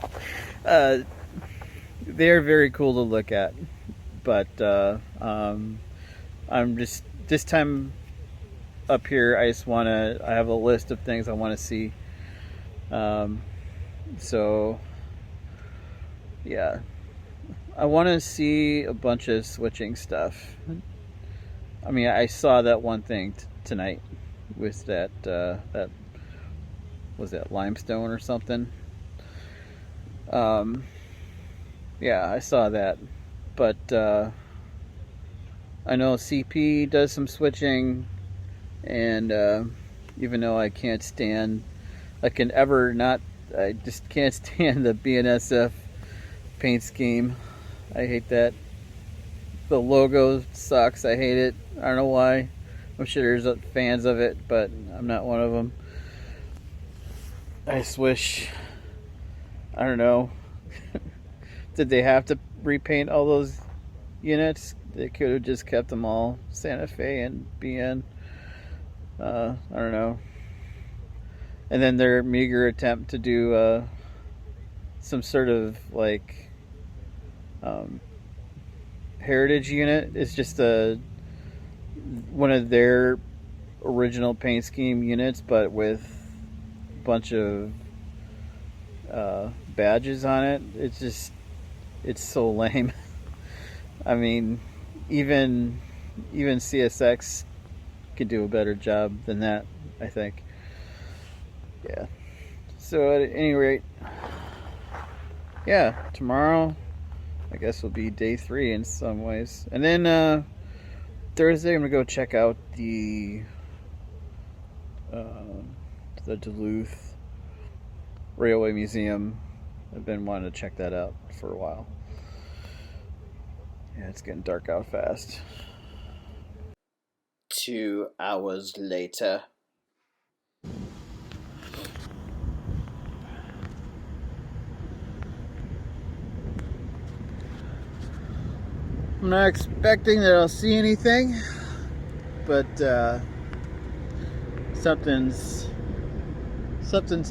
They are very cool to look at, but I'm just, this time up here, I have a list of things I want to see. So yeah, I want to see a bunch of switching stuff. I mean, I saw that one thing tonight with that was that limestone or something. Yeah, I saw that, but I know CP does some switching, and even though I can't stand, I just can't stand the BNSF paint scheme. I hate that. The logo sucks. I hate it. I don't know why. I'm sure there's fans of it, but I'm not one of them. I just wish, I don't know, did they have to repaint all those units? They could have just kept them all Santa Fe and BN. I don't know. And then their meager attempt to do some sort of like heritage unit is just one of their original paint scheme units, but with a bunch of badges on it. It's so lame. I mean, even CSX could do a better job than that, I think. Yeah. So at any rate, yeah, tomorrow I guess will be day 3 in some ways. And then Thursday I'm gonna go check out the Duluth Railway Museum. I've been wanting to check that out for a while. Yeah, it's getting dark out fast. 2 hours later. I'm not expecting that I'll see anything, but something's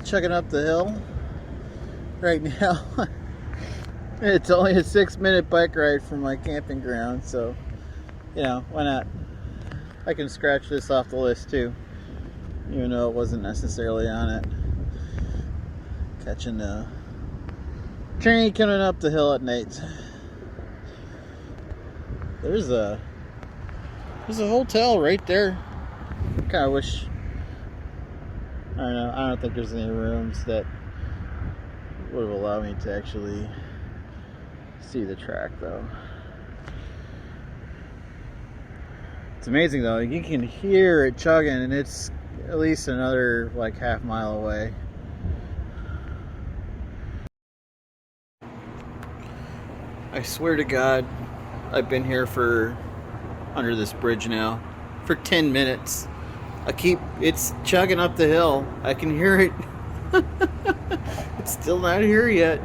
chugging up the hill right now. It's only a 6-minute bike ride from my camping ground, so you know, why not? I can scratch this off the list too, even though it wasn't necessarily on it. Catching the train coming up the hill at night. There's a hotel right there. Kind of wish. I don't know. I don't think there's any rooms that would have allowed me to actually see the track, though. It's amazing, though. You can hear it chugging, and it's at least another like half mile away. I swear to God, I've been here under this bridge now for 10 minutes. It's chugging up the hill. I can hear it. It's still not here yet.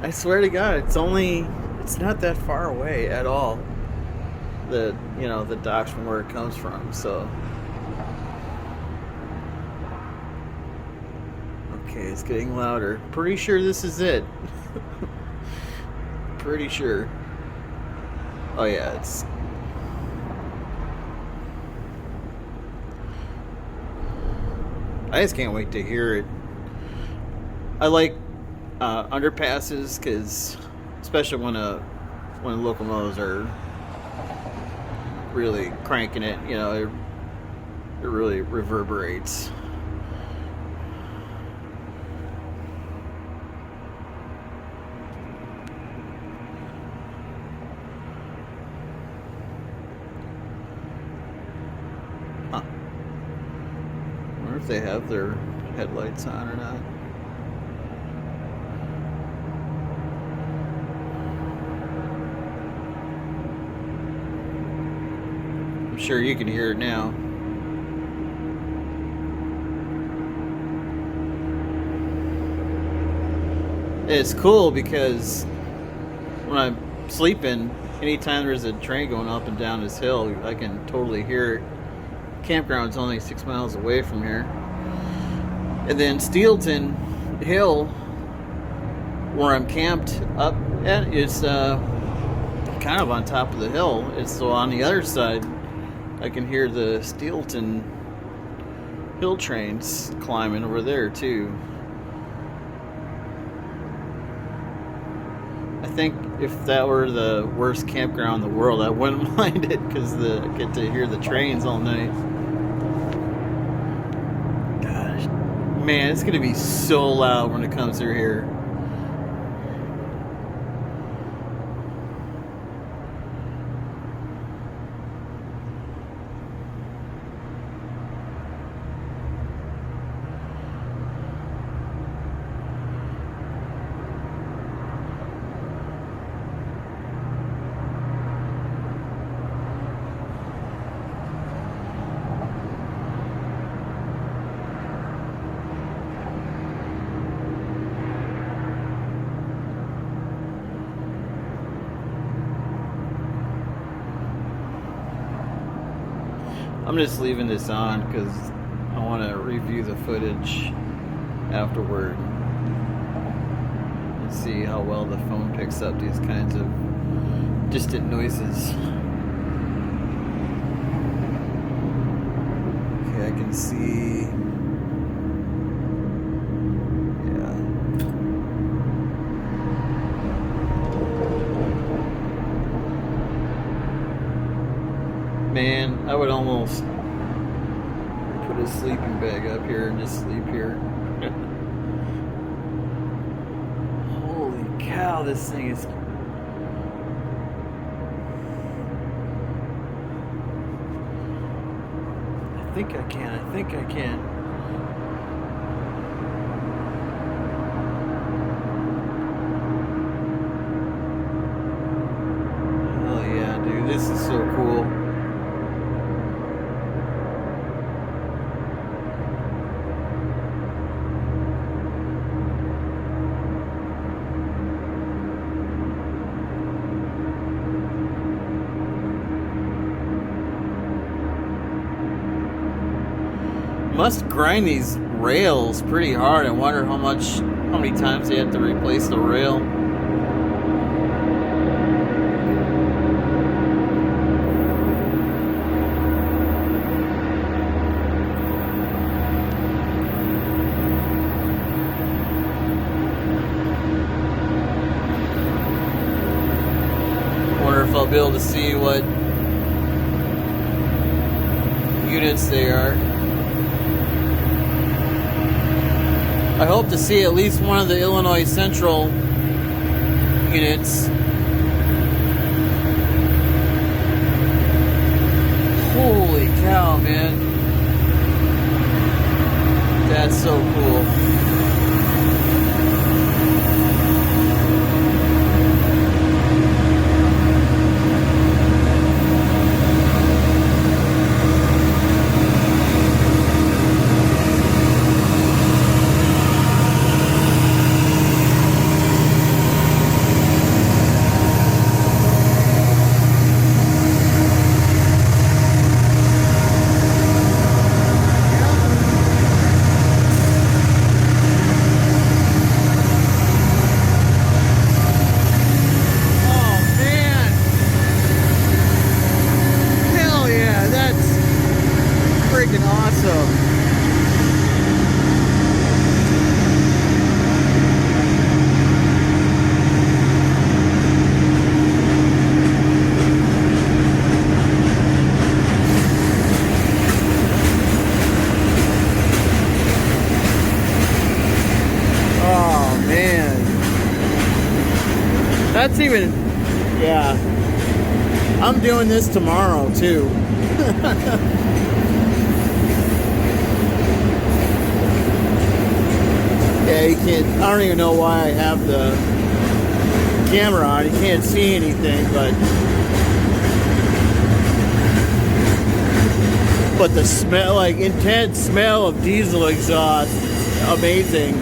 I swear to God, it's not that far away at all. The docks from where it comes from, so. Okay, it's getting louder. Pretty sure this is it. Pretty sure. Oh yeah, it's. I just can't wait to hear it. I like underpasses because, especially when locomotives are really cranking it, it really reverberates. Huh. I wonder if they have their headlights on or not. I'm sure you can hear it now. It's cool because when I'm sleeping, anytime there's a train going up and down this hill, I can totally hear it. Campground's only 6 miles away from here. And then Steelton Hill, where I'm camped up at, is kind of on top of the hill. It's so on the other side, I can hear the Steelton hill trains climbing over there too. I think if that were the worst campground in the world, I wouldn't mind it because I get to hear the trains all night. Gosh, man, it's gonna be so loud when it comes through here. I'm just leaving this on because I want to review the footage afterward and see how well the phone picks up these kinds of distant noises. Okay, I can see. Man, I would almost put a sleeping bag up here and just sleep here. Holy cow, this thing is... I think I can. Must grind these rails pretty hard. I wonder how many times they have to replace the rail. Wonder if I'll be able to see what units they are. I hope to see at least one of the Illinois Central units. Holy cow, man. That's so cool. That's even, yeah. I'm doing this tomorrow too. Yeah, you can't, I don't even know why I have the camera on. You can't see anything, but the smell, like intense smell of diesel exhaust, amazing.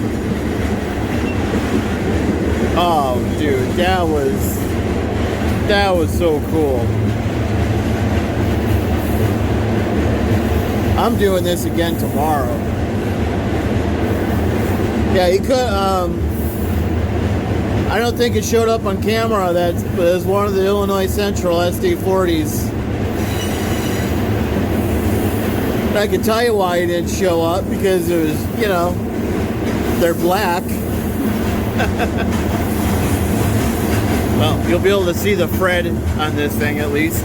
Oh, dude, that was so cool. I'm doing this again tomorrow. Yeah, you could, I don't think it showed up on camera. That's one of the Illinois Central SD40s. I can tell you why it didn't show up, because it was, you know, they're black. Well, you'll be able to see the Fred on this thing at least.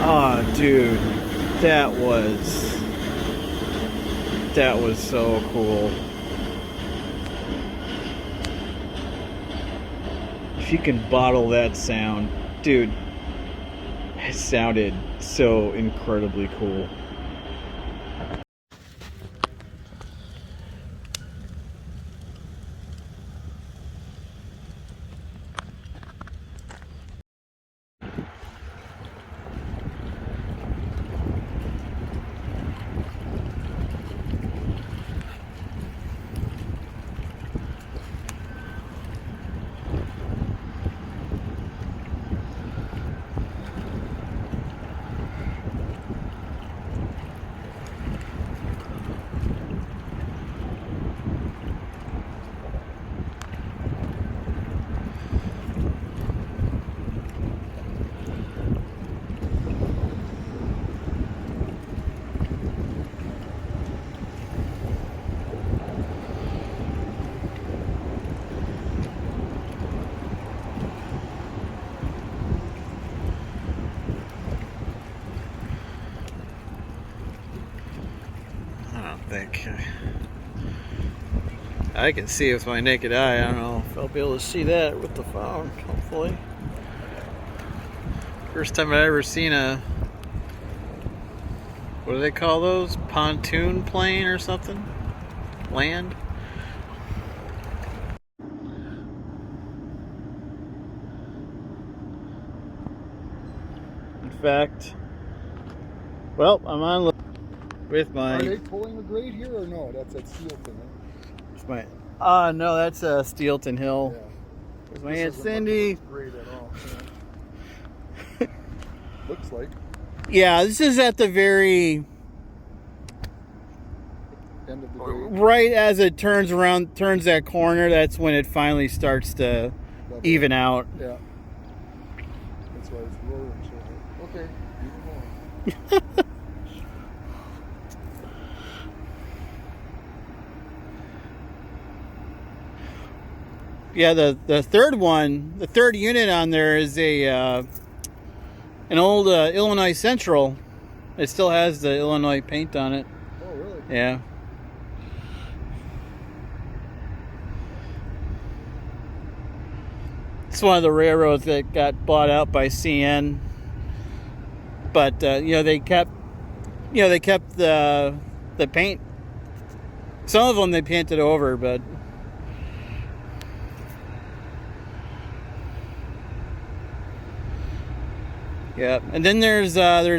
Oh, dude, that was so cool. If you can bottle that sound, dude, it sounded so incredibly cool. I can see it with my naked eye. I don't know if I'll be able to see that with the phone, hopefully. First time I ever seen a, what do they call those? Pontoon plane or something? Land? In fact, well, I'm on with my... Are they pulling a grade here or no? That's at Steelton, right? My, no, that's Steelton Hill. Yeah. There's my Aunt Cindy. Grade at all. Yeah. Looks like. Yeah, this is at the very End of the grade. right as it turns that corner. That's when it finally starts to even out. Yeah. That's why it's rolling so hard. Okay, even more. Yeah, the third one, the third unit on there is an old Illinois Central. It still has the Illinois paint on it. Oh, really? Yeah. It's one of the railroads that got bought out by CN. But they kept the paint. Some of them they painted over, but yeah. And then there's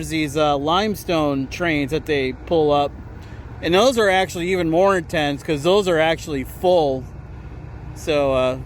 these limestone trains that they pull up, and those are actually even more intense because those are actually full. So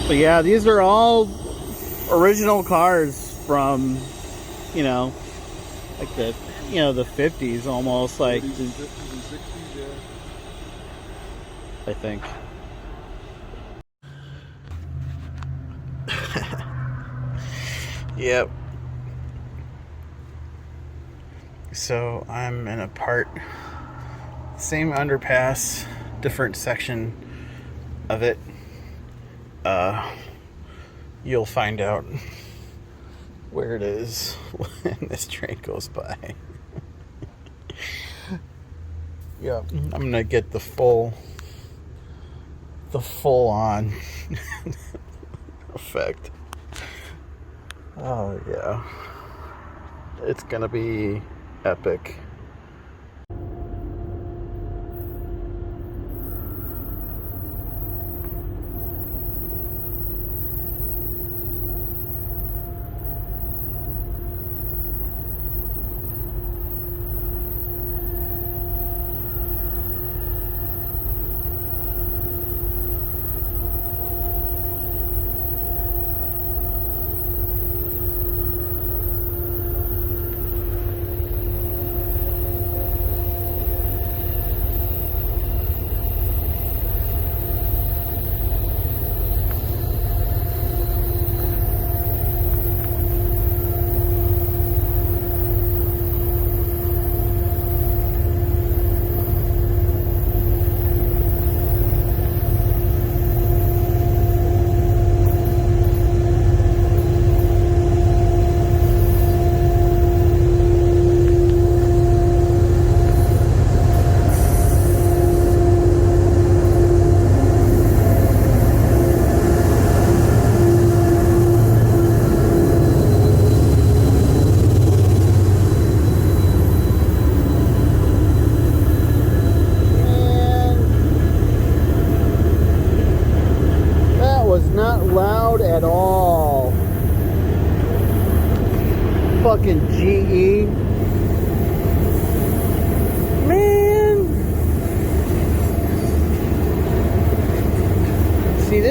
but yeah, these are all original cars from, like the 50s almost, like 40s and 50s and 60s, yeah. I think. Yep. So I'm in a same underpass, different section of it. You'll find out where it is when this train goes by. Yep, I'm gonna get the full on effect. Oh yeah, it's gonna be epic.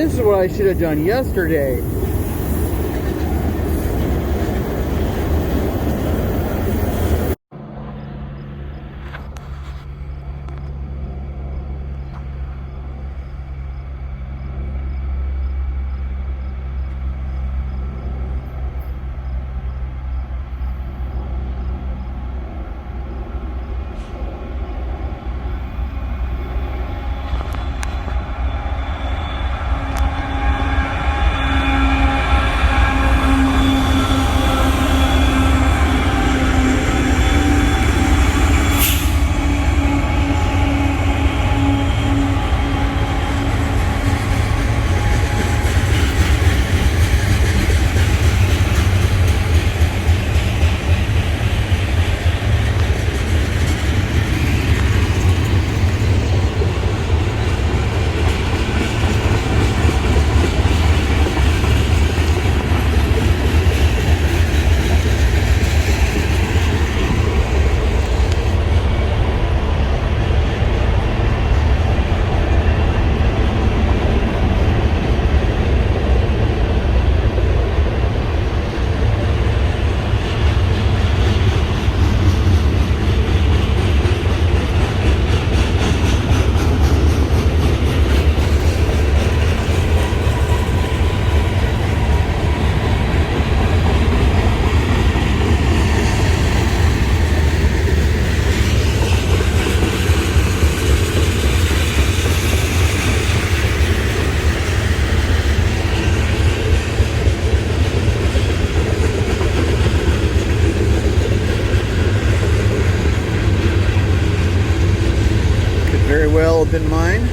this is what I should have done yesterday. Very well have been mine.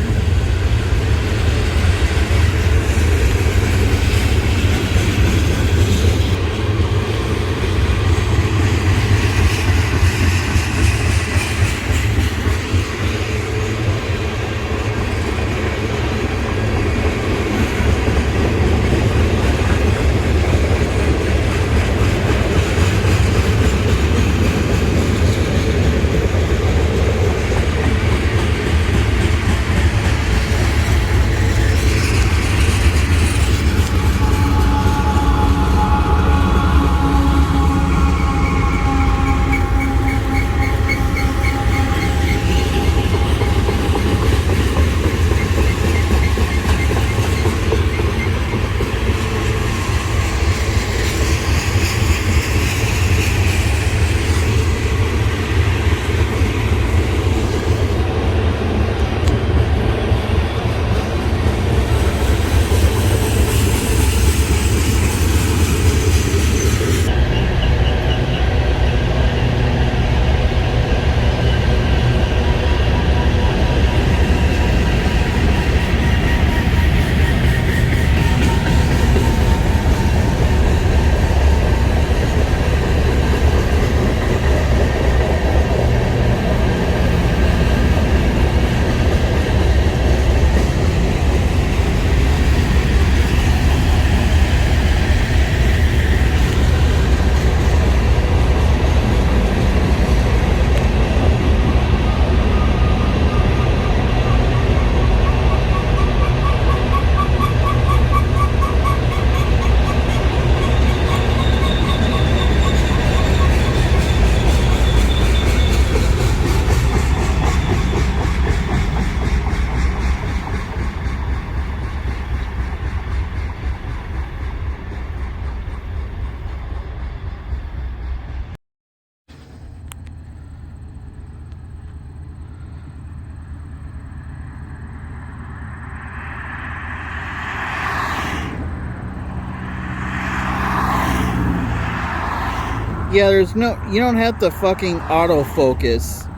Yeah, you don't have to fucking autofocus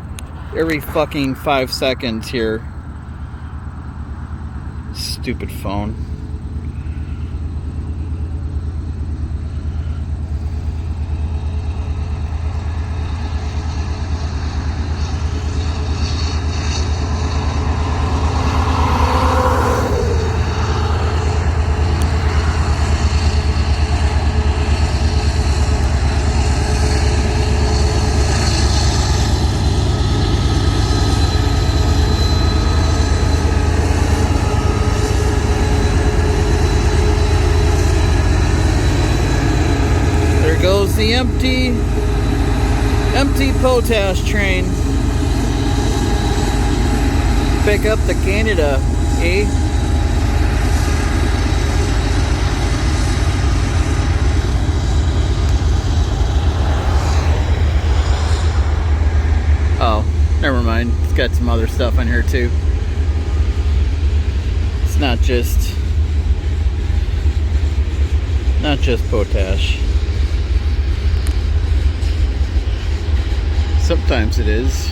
every fucking 5 seconds here. Stupid phone. empty potash train. Pick up the Canada, eh? Oh, never mind. It's got some other stuff on here too. It's not just potash. Sometimes it is.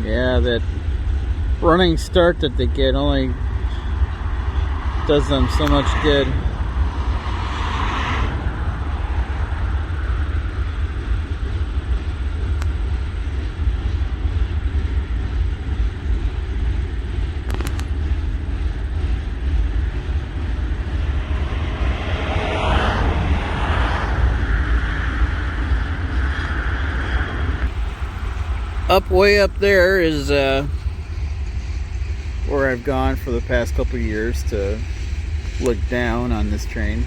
Yeah, that running start that they get only does them so much good. Way up there is where I've gone for the past couple of years to look down on this train.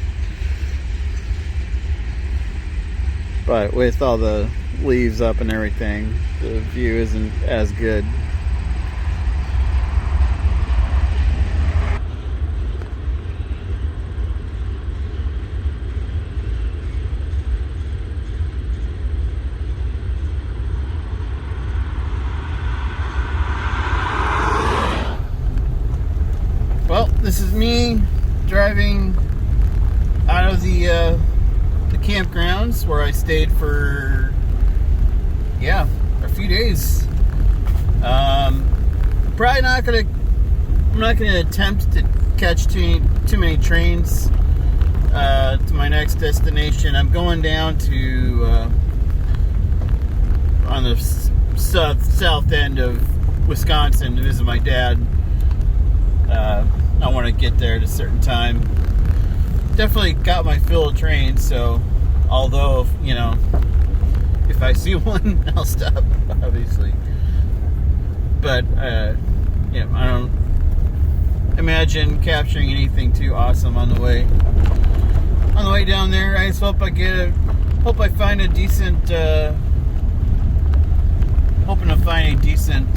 But with all the leaves up and everything, the view isn't as good. Well, this is me driving out of the campgrounds where I stayed for a few days. Probably not gonna. I'm not gonna attempt to catch too many trains to my next destination. I'm going down to on the south end of Wisconsin to visit my dad. I want to get there at a certain time. Definitely got my fill of trains, so although, if I see one, I'll stop, obviously. But, I don't imagine capturing anything too awesome on the way down there. I just hope I find a decent, hoping to find a decent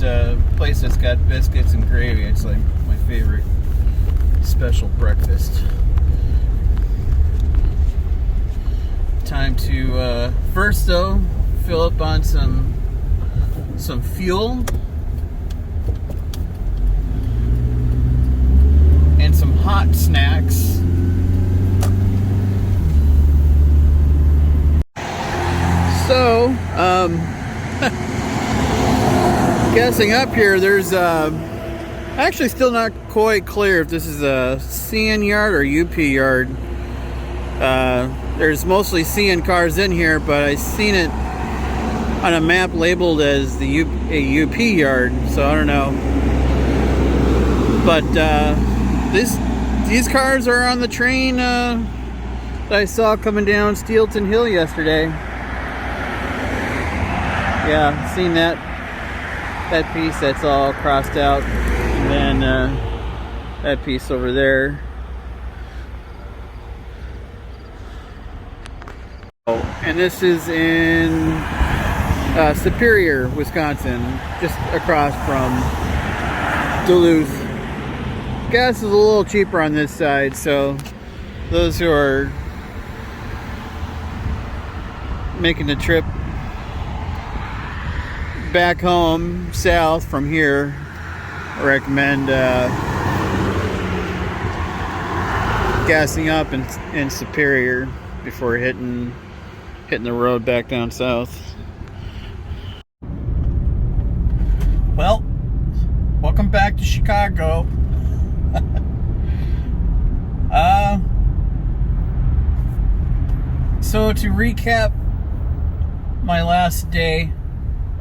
place that's got biscuits and gravy. It's like my favorite special breakfast. Time to first though fill up on some fuel and some hot snacks. So guessing up here, there's actually still not quite clear if this is a CN yard or UP yard. There's mostly CN cars in here, but I seen it on a map labeled as a UP yard, so I don't know. But these cars are on the train that I saw coming down Steelton Hill yesterday. Yeah, seen that piece that's all crossed out, and then that piece over there. Oh, and this is in Superior, Wisconsin, just across from Duluth. Gas is a little cheaper on this side, so those who are making the trip back home south from here, I recommend gassing up in Superior before hitting the road back down south. welcome back to Chicago. So to recap my last day,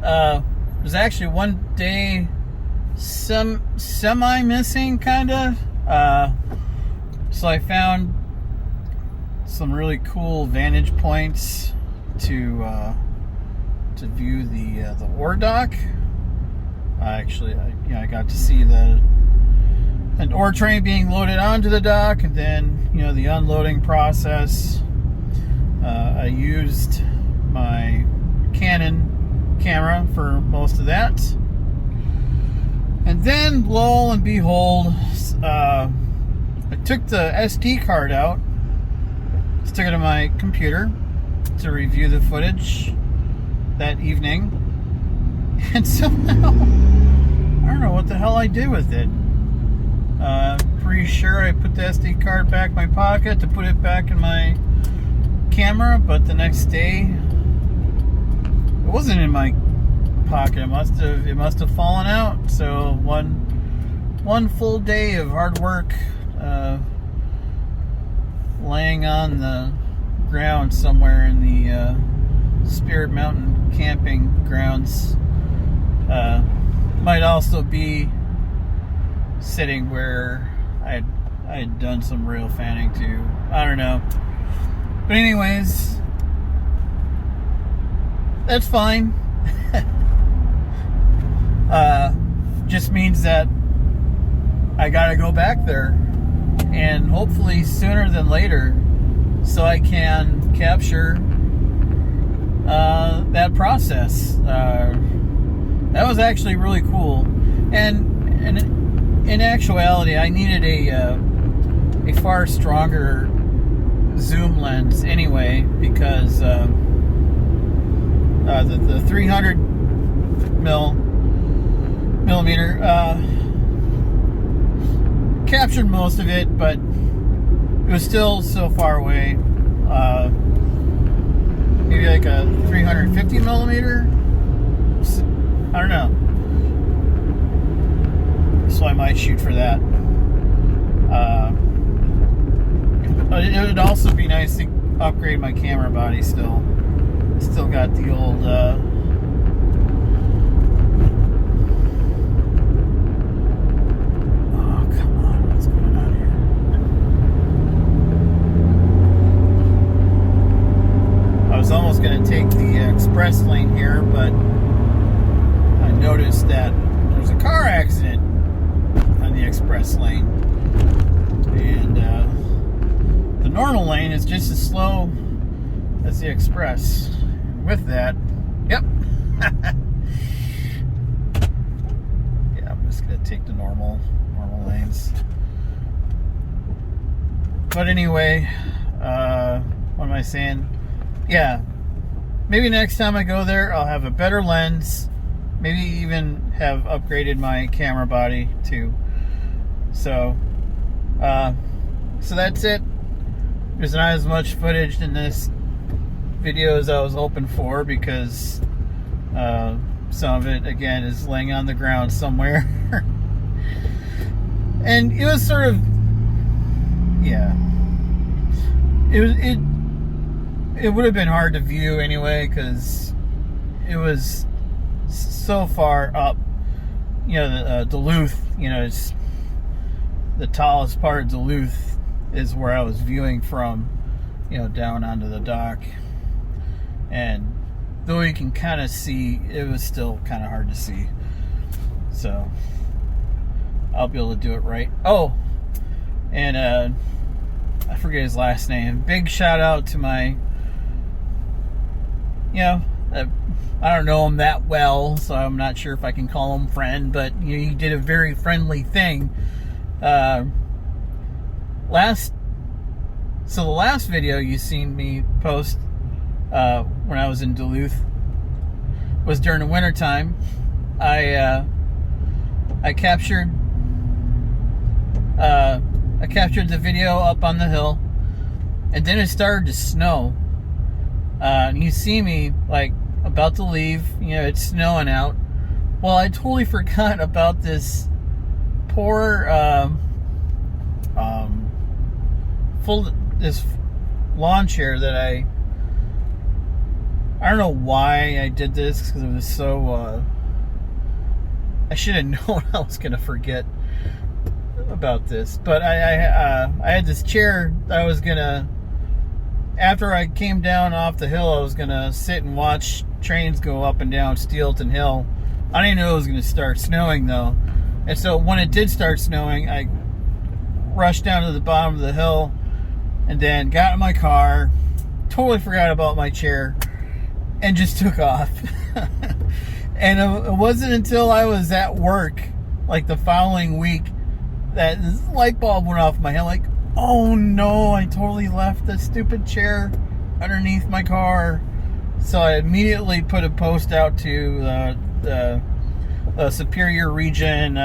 was actually one day semi missing, kind of. So I found some really cool vantage points to view the ore dock. I got to see an ore train being loaded onto the dock, and then the unloading process. I used my Canon camera for most of that, and then lo and behold, I took the SD card out, stuck it in my computer to review the footage that evening, and somehow I don't know what the hell I did with it. Pretty sure I put the SD card back in my pocket to put it back in my camera, but the next day it wasn't in my pocket. It must have fallen out. So one full day of hard work, laying on the ground somewhere in the Spirit Mountain camping grounds, might also be sitting where I had done some rail fanning too. I don't know. But anyways, that's fine. Just means that I gotta go back there, and hopefully sooner than later, so I can capture that process. That was actually really cool, and in actuality, I needed a far stronger zoom lens anyway, because the 300 millimeter captured most of it, but it was still so far away. Maybe like a 350 millimeter. I don't know. So I might shoot for that. But it would also be nice to upgrade my camera body still. Still got the old oh, come on, what's going on here? I was almost going to take the express lane here, but I noticed that there's a car accident on the express lane, and the normal lane is just as slow as the express. And with that, yep. Yeah, I'm just gonna take the normal lanes. But anyway, what am I saying? Yeah, maybe next time I go there, I'll have a better lens. Maybe even have upgraded my camera body too. So that's it. There's not as much footage in this video as I was hoping for, because some of it again is laying on the ground somewhere. And it was sort of, yeah, it would have been hard to view anyway, because it was so far up. Duluth, it's the tallest part of Duluth is where I was viewing from, down onto the dock. And though you can kind of see, it was still kind of hard to see. So I'll be able to do it right. Oh, and I forget his last name. Big shout out to my, I don't know him that well, so I'm not sure if I can call him friend, but he did a very friendly thing. The last video you seen me post when I was in Duluth was during the winter time. I captured the video up on the hill, and then it started to snow. And you see me like about to leave, it's snowing out. Well, I totally forgot about this poor this lawn chair that I don't know why I did this, because it was so I should have known I was gonna forget about this. But I had this chair that I was gonna, after I came down off the hill, I was gonna sit and watch trains go up and down Steelton Hill. I didn't know it was gonna start snowing though, and so when it did start snowing, I rushed down to the bottom of the hill and then got in my car, totally forgot about my chair, and just took off. And it wasn't until I was at work, like the following week, that this light bulb went off my head. Like, oh no, I totally left the stupid chair underneath my car. So I immediately put a post out to the Superior Region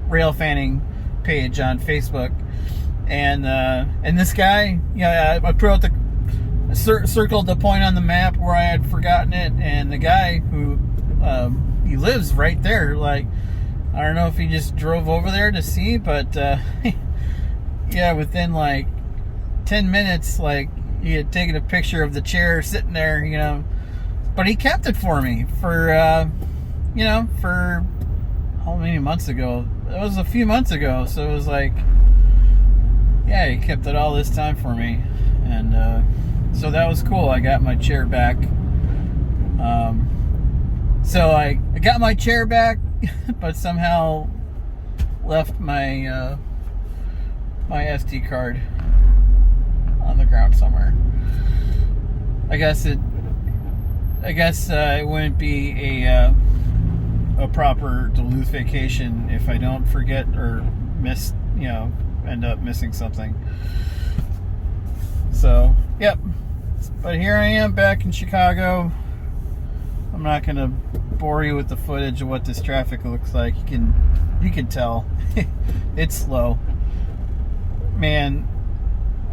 rail fanning page on Facebook, and this guy, I put out circled the point on the map where I had forgotten it, and the guy who he lives right there. Like, I don't know if he just drove over there to see, but yeah, within like 10 minutes, like, he had taken a picture of the chair sitting there, but he kept it for me for for how many months ago? It was a few months ago, so it was like, yeah, he kept it all this time for me, and so that was cool. I got my chair back. So I got my chair back, but somehow left my my SD card on the ground somewhere. I guess it wouldn't be a proper Duluth vacation if I don't forget or miss, end up missing something. So, yep. But here I am back in Chicago. I'm not gonna bore you with the footage of what this traffic looks like. You can tell it's slow. Man,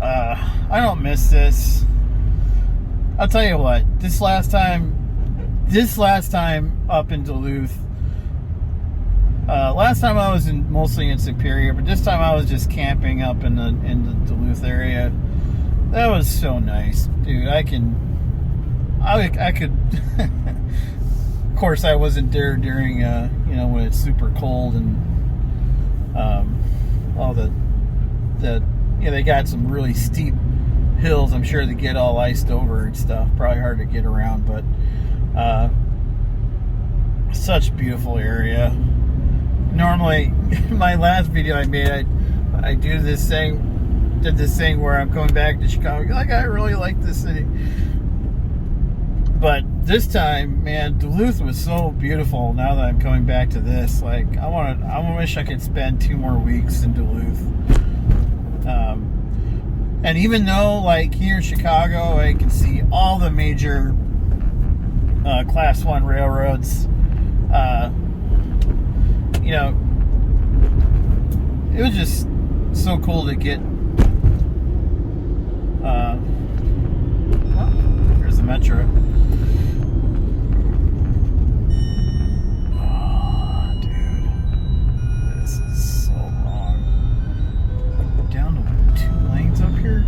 I don't miss this. I'll tell you what. This last time up in Duluth. Last time I was mostly in Superior, but this time I was just camping up in the Duluth area. That was so nice, dude. I could. Of course, I wasn't there during when it's super cold and all they got some really steep hills. I'm sure they get all iced over and stuff. Probably hard to get around, but such a beautiful area. Normally, my last video I made, I did this thing where I'm coming back to Chicago. Like, I really like this city, but this time, man, Duluth was so beautiful. Now that I'm coming back to this, like, I wish I could spend 2 more weeks in Duluth. And even though, like, here in Chicago, I can see all the major Class 1 railroads, it was just so cool to get. Here's the metro. Oh, dude, this is so long. Down to 2 lanes up here.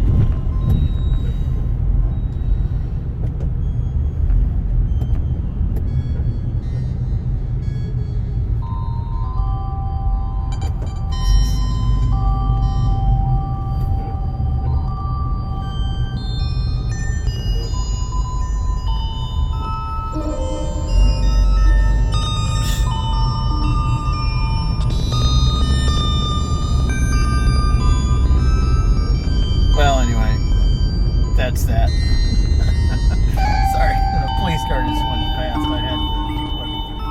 Well, anyway, that's that. Sorry, the police car just went past. I had to keep looking through.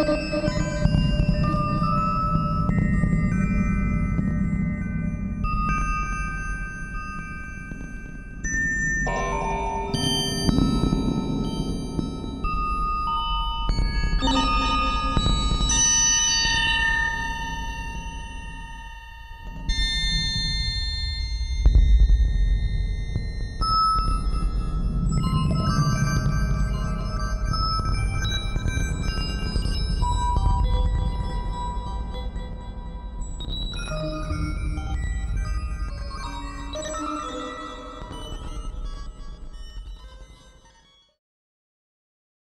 Alright, that's it.